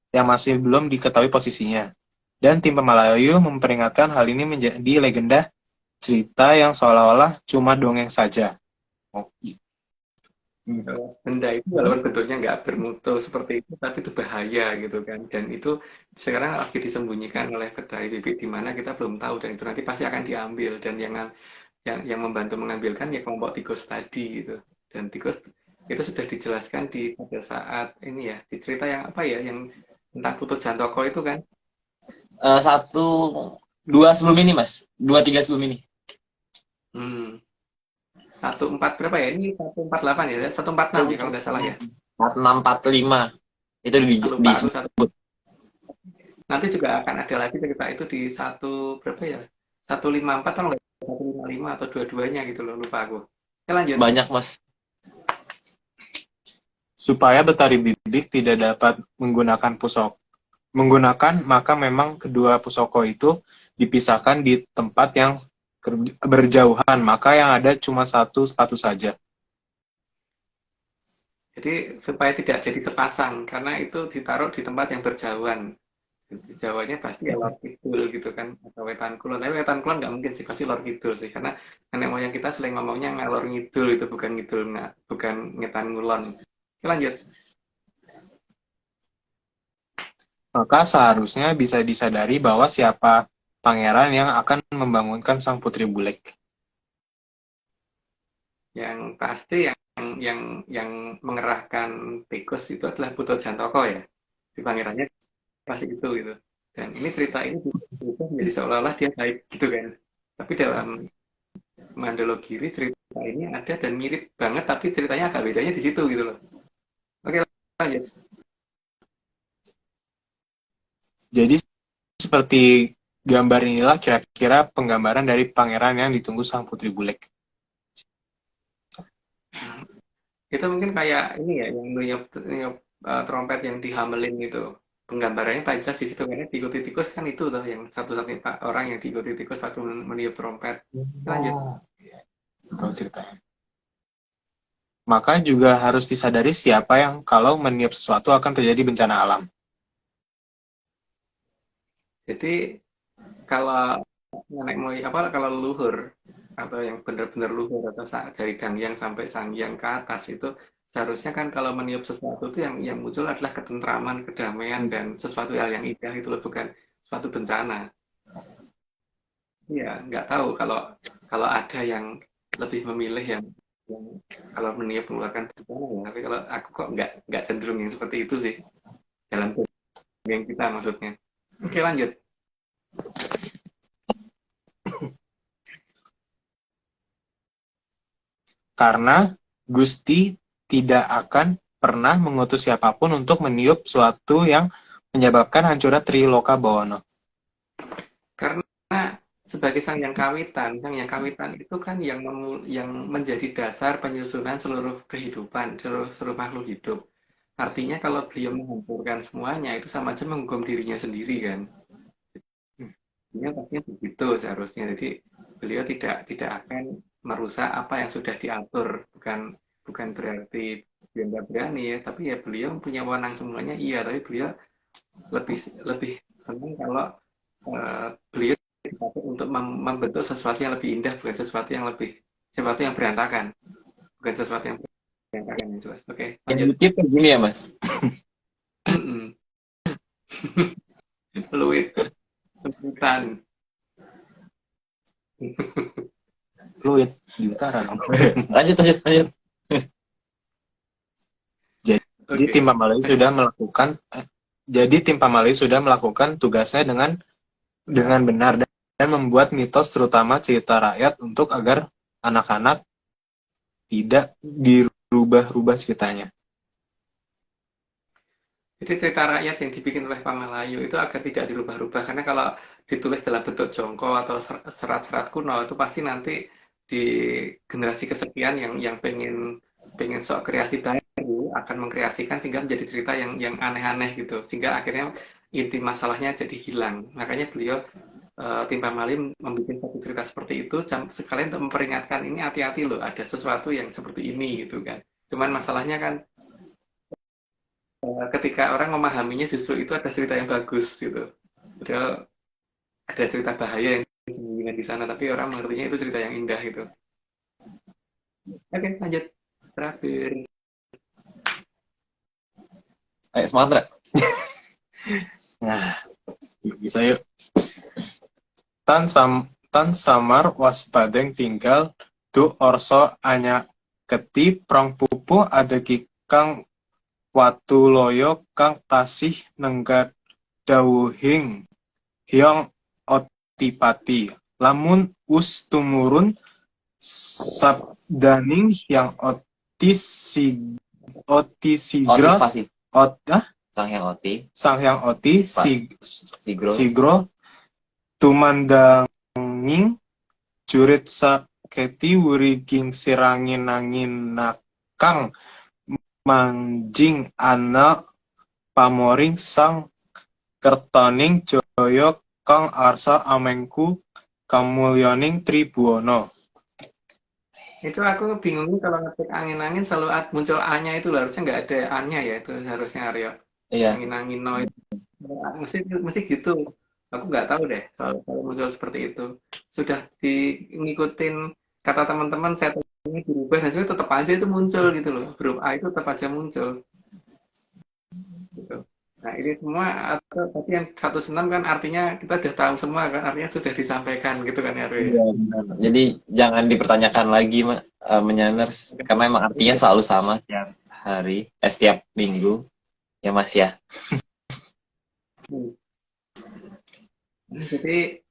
yang masih belum diketahui posisinya. Dan tim Pemalayu memperingatkan hal ini menjadi legenda cerita yang seolah-olah cuma dongeng saja. Benda itu walaupun bentuknya nggak bermutu seperti itu, tapi itu bahaya gitu kan. Dan itu sekarang lagi disembunyikan oleh Batari Bibik di mana kita belum tahu, dan itu nanti pasti akan diambil, dan yang membantu mengambilkan ya kelompok tikus tadi gitu. Dan tikus itu sudah dijelaskan pada saat ini ya, di cerita yang apa ya, yang tentang Putut Jantoko itu kan. 1, 2 sebelum ini, Mas. 2, 3 sebelum ini. 14 berapa ya? Ini 148 ya? 146 ya kalau nggak salah ya. 4645. Itu disebut. Nanti juga akan ada lagi cerita itu di berapa ya? 154 atau nggak? 155 atau dua-duanya gitu loh, lupa aku. Ya, lanjut. Banyak, Mas. Supaya Batari Bibik tidak dapat menggunakan, maka memang kedua pusaka itu dipisahkan di tempat yang berjauhan, maka yang ada cuma satu sepatu saja. Jadi supaya tidak jadi sepasang, karena itu ditaruh di tempat yang berjauhan. Jawanya pasti ya Lor Kidul gitu kan, atau Wetan Kulon. Tapi Wetan Kulon nggak mungkin sih, pasti Lor Kidul sih, karena nenek moyang kita sering ngomongnya ngalor ngidul, itu bukan ngidul, bukan ngetan ngulon. Oke, lanjut. Maka seharusnya bisa disadari bahwa siapa pangeran yang akan membangunkan sang putri Bulek. Yang pasti yang mengerahkan tikus itu adalah Putut Jantoko ya. Si pangerannya pasti itu gitu. Dan ini cerita ini berubah menjadi seolah-olah dia baik gitu kan. Tapi dalam Mandalogiri cerita ini ada dan mirip banget, tapi ceritanya agak bedanya di situ gitu loh. Oke, lanjut. Jadi seperti gambar inilah kira-kira penggambaran dari pangeran yang ditunggu sang putri Bulek. Itu mungkin kayak ini ya, yang niup trompet yang dihamelin gitu. Penggambarannya paling jelas di situ, karena diikuti tikus kan itu tuh yang satu-satunya orang yang diikuti tikus waktu meniup trompet. Lanjut. Tahu ceritanya. Maka juga harus disadari siapa yang kalau meniup sesuatu akan terjadi bencana alam. Jadi kalau nenek moyang kalau leluhur atau yang benar-benar luhur atau dari Dangyang sampai Sangyang ke atas itu seharusnya kan kalau meniup sesuatu itu yang muncul adalah ketentraman, kedamaian, dan sesuatu hal yang indah itu loh, bukan suatu bencana. Iya, nggak tahu kalau ada yang lebih memilih yang kalau meniup mengeluarkan bencana ya. Tapi kalau aku kok nggak cenderung yang seperti itu sih dalam yang kita maksudnya. Oke, lanjut. Karena Gusti tidak akan pernah mengutus siapapun untuk meniup suatu yang menyebabkan hancurnya Triloka Bawana. Karena sebagai sang yang kawitan itu kan yang menjadi dasar penyusunan seluruh kehidupan, seluruh makhluk hidup. Artinya kalau beliau menghancurkan semuanya itu sama aja menghukum dirinya sendiri kan. Ini pastinya begitu seharusnya. Jadi beliau tidak akan merusak apa yang sudah diatur. Bukan berarti dia nggak berani ya, tapi ya beliau punya wewenang semuanya. Iya, tapi beliau lebih lebih senang kalau beliau dipakai untuk membentuk sesuatu yang lebih indah, bukan sesuatu yang berantakan, bukan sesuatu yang berantakan yang jelas. Oke, Yang lanjut. dikit kayak gini ya, Mas. Fluid, kesulitan. Fluid di utara. Lanjut. Jadi Oke. tim Pamali sudah melakukan tugasnya dengan benar dan membuat mitos terutama cerita rakyat untuk agar anak-anak tidak dirubah-rubah ceritanya. Jadi cerita rakyat yang dibikin oleh Pamalayu itu agar tidak dirubah-rubah, karena kalau ditulis dalam bentuk jongko atau serat-serat kuno itu pasti nanti di generasi kesekian yang pengen sok kreasi baru akan mengkreasikan sehingga menjadi cerita yang aneh-aneh gitu, sehingga akhirnya inti masalahnya jadi hilang. Makanya beliau tim Pamali membuat satu cerita seperti itu sekalian untuk memperingatkan ini hati-hati loh, ada sesuatu yang seperti ini gitu kan. Cuman masalahnya kan ketika orang memahaminya justru itu ada cerita yang bagus gitu. Padahal ada cerita bahaya yang disembunyikan di sana, tapi orang mengertinya itu cerita yang indah gitu. Oke, lanjut. Terakhir. Ayo semangat, Ra. Nah, bisa yuk. Tan samar waspadeng tinggal tu orso anya keti prong pupu ada kang watu loyo kang tasih nenggat dawuhing hyong otipati lamun us tumurun sabdaning yang Otis sigra pasti. sang yang oti Sigro. sigro tumandanging jurit saketi wuriging sirangin angin nakang manjing ana pamoring sang kertoning joyo kang arsa amengku kamulyaning tribuana. Itu aku bingungnya kalau ngetik angin-angin selalu muncul A-nya itu loh. Harusnya nggak ada A-nya ya itu seharusnya Aryo. Iya. Angin-angin no itu. Mesti gitu. Aku nggak tahu deh kalau muncul seperti itu. Sudah ngikutin kata teman-teman saya ini dirubah dan sebenarnya tetap aja itu muncul gitu loh. Huruf A itu tetap aja muncul. Gitu. Nah ini semua atau tapi yang 106 kan artinya kita udah tahu semua kan, artinya sudah disampaikan gitu kan ya Rui? Iya, benar. Jadi jangan dipertanyakan lagi, Menyaners, karena emang artinya selalu sama setiap hari, setiap minggu, ya Mas ya. Jadi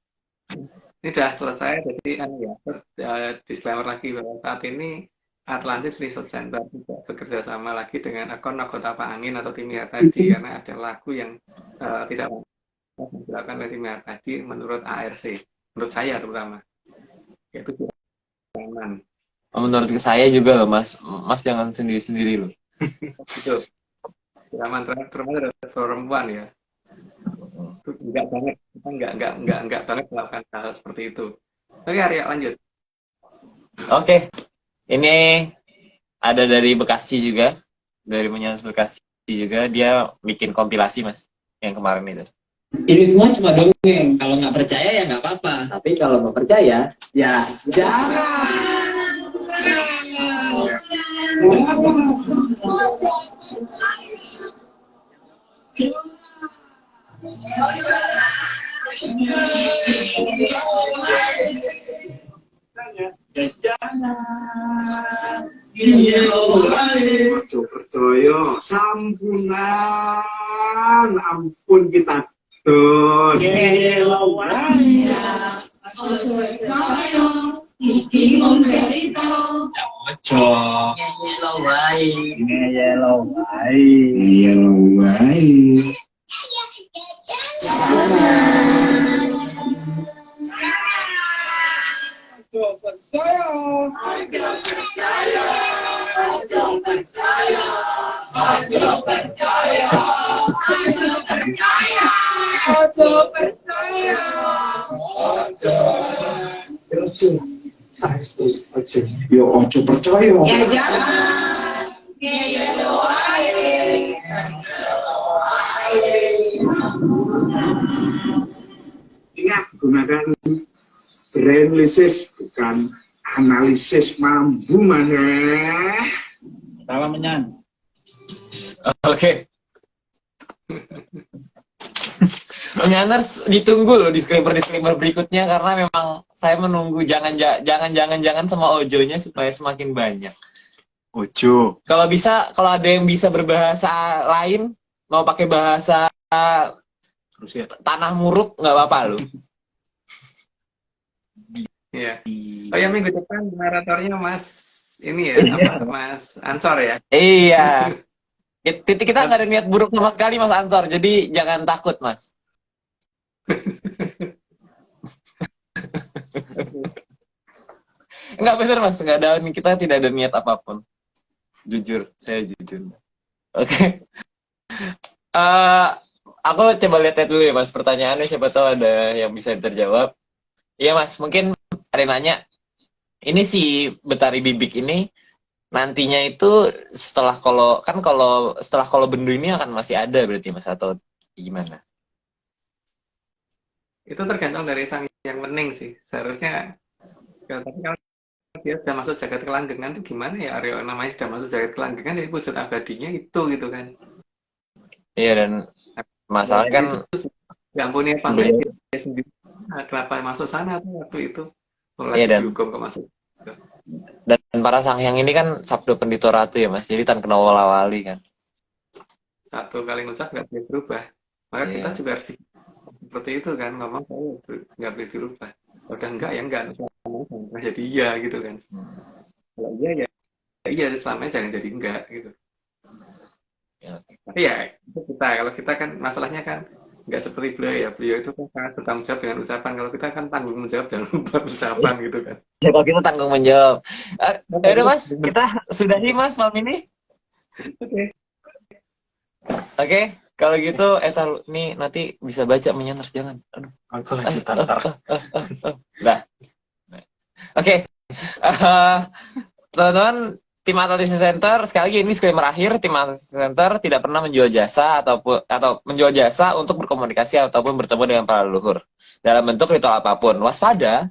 ini sudah selesai, jadi disclaimer lagi bahwa saat ini Atlantis Research Center juga bekerja sama lagi dengan akun Nagota Pak Angin atau Timihar tadi, karena ada lagu yang tidak dilakukan oleh Timihar tadi menurut ARC, menurut saya terutama, yaitu Siraman. Menurut saya juga loh, Mas. Mas jangan sendiri-sendiri loh. Itu Siraman terutama dari perempuan ya. Itu enggak banget, kita enggak banget melakukan hal seperti itu. Oke, Arya lanjut. Oke. Ini ada dari Bekasi juga, dari Menyaners Bekasi juga, dia bikin kompilasi Mas, yang kemarin itu. Ini semua cuma dongeng. Kalau nggak percaya ya nggak apa-apa. Tapi kalau mau percaya, ya jangan. Ojo percaya sampunan ampun kita terus Ojo percaya iki mung cerita. ojo Ngeyelo wae. ngeyelo wae Ojo percaya. Saestu aja. Yo ojo percaya. Ya jangan. Ya doain. Ingat, gunakan brainlisis bukan analisis mampu mana. Salam menyan. Oke. Menyaners ditunggu loh disclaimer berikutnya karena memang saya menunggu jangan sama Ojonya supaya semakin banyak. Ojo. Kalau bisa, kalau ada yang bisa berbahasa lain, mau pakai bahasa Rusia. tanah muruk nggak apa-apa loh. Iya. Oh ya, minggu depan naratornya Mas ini ya, Mas Ansor ya. Iya. Kita nggak ada niat buruk sama sekali Mas Ansor, jadi jangan takut Mas. Enggak bener Mas, nggak ada, kita tidak ada niat apapun. Jujur, saya jujur. Oke. Aku coba lihat dulu ya Mas pertanyaannya, siapa tahu ada yang bisa terjawab. Iya Mas, mungkin ada yang nanya. Ini si Betari Bibik ini nantinya itu setelah kalau bendu ini akan masih ada berarti Mas atau gimana? Itu tergantung dari sang yang wening sih. Seharusnya ya, tapi kalau dia sudah masuk jagat kelanggengan itu gimana ya, Aryo, namanya sudah masuk jagat kelanggengan ya wujud abadinya itu gitu kan. Iya, dan masalahnya kan nggak punya pantai dia sendiri. Nah, kenapa masuk sana tuh waktu itu? Iya, dan dihukum ke masuk. Dan para sangyang ini kan sabdo pendito ratu ya Mas, jadi tan kena wala-wali kan. Satu kali ngucap nggak boleh berubah. Maka Iya. kita juga harus seperti itu kan, ngomong nggak boleh dirubah. Udah enggak ya enggak, selamanya jadi iya gitu kan. Kalau iya ya iya, selamanya jangan jadi enggak gitu. Ya. Tapi ya itu kalau kita kan masalahnya kan nggak seperti beliau ya, beliau itu kan sangat bertanggung jawab dengan ucapan. Kalau kita kan tanggung jawab dengan ucapan gitu kan. Ya, kalau kita tanggung menjawab. Ya udah Mas, kita sudahi Mas malam ini. Oke, kalau gitu nih nanti bisa baca menyaners jangan. Aduh. Aku lanjutan ntar. Nah. Oke. Teman-teman, tim Atlantis Center sekali lagi ini disclaimer akhir, tim Atlantis Center tidak pernah menjual jasa atau menjual jasa untuk berkomunikasi ataupun bertemu dengan para leluhur dalam bentuk ritual apapun. Waspada.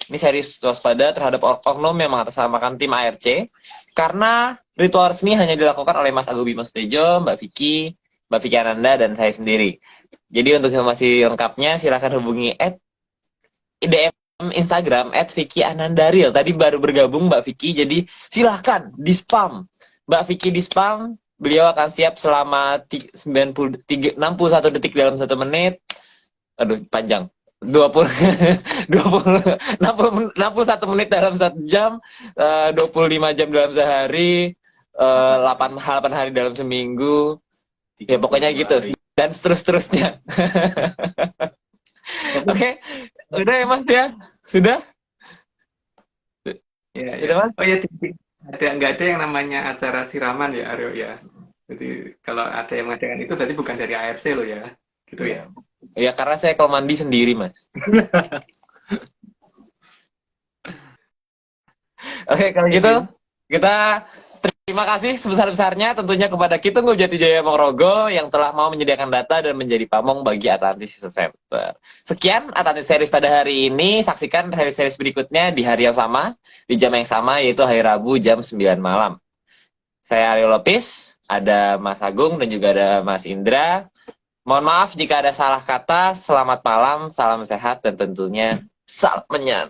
Ini serius, waspada terhadap oknum yang mengatasnamakan tim ARC karena ritual resmi hanya dilakukan oleh Mas Agung Bima Sutejo, Mbak Vicky Ananda, dan saya sendiri. Jadi untuk informasi lengkapnya silahkan hubungi DM Instagram @VickyAnandaril. Tadi baru bergabung Mbak Vicky, jadi silahkan di spam. Mbak Vicky di spam, beliau akan siap selama 61 detik dalam 1 menit. Aduh, panjang. 61 menit dalam 1 jam, 25 jam dalam sehari, 8 hari dalam seminggu. Ya pokoknya gitu. Dan seterusnya. Oke. Udah ya Mas ya? Sudah? Ya, Sudah Mas? Oh ya, nggak ada yang namanya acara siraman ya Aryo ya. Jadi kalau ada yang mengadakan itu berarti bukan dari ARC loh ya. Gitu ya. Ya karena saya kalau mandi sendiri Mas. Oke, kalau gitu kita terima kasih sebesar-besarnya tentunya kepada Kitunggu Jatijaya Mongrogo yang telah mau menyediakan data dan menjadi pamong bagi Atlantis Center. Sekian Atlantis Series pada hari ini. Saksikan seri-series berikutnya di hari yang sama, di jam yang sama, yaitu hari Rabu jam 9 malam. Saya Aryo Lopis, ada Mas Agung dan juga ada Mas Indra. Mohon maaf jika ada salah kata. Selamat malam, salam sehat, dan tentunya salam menyan.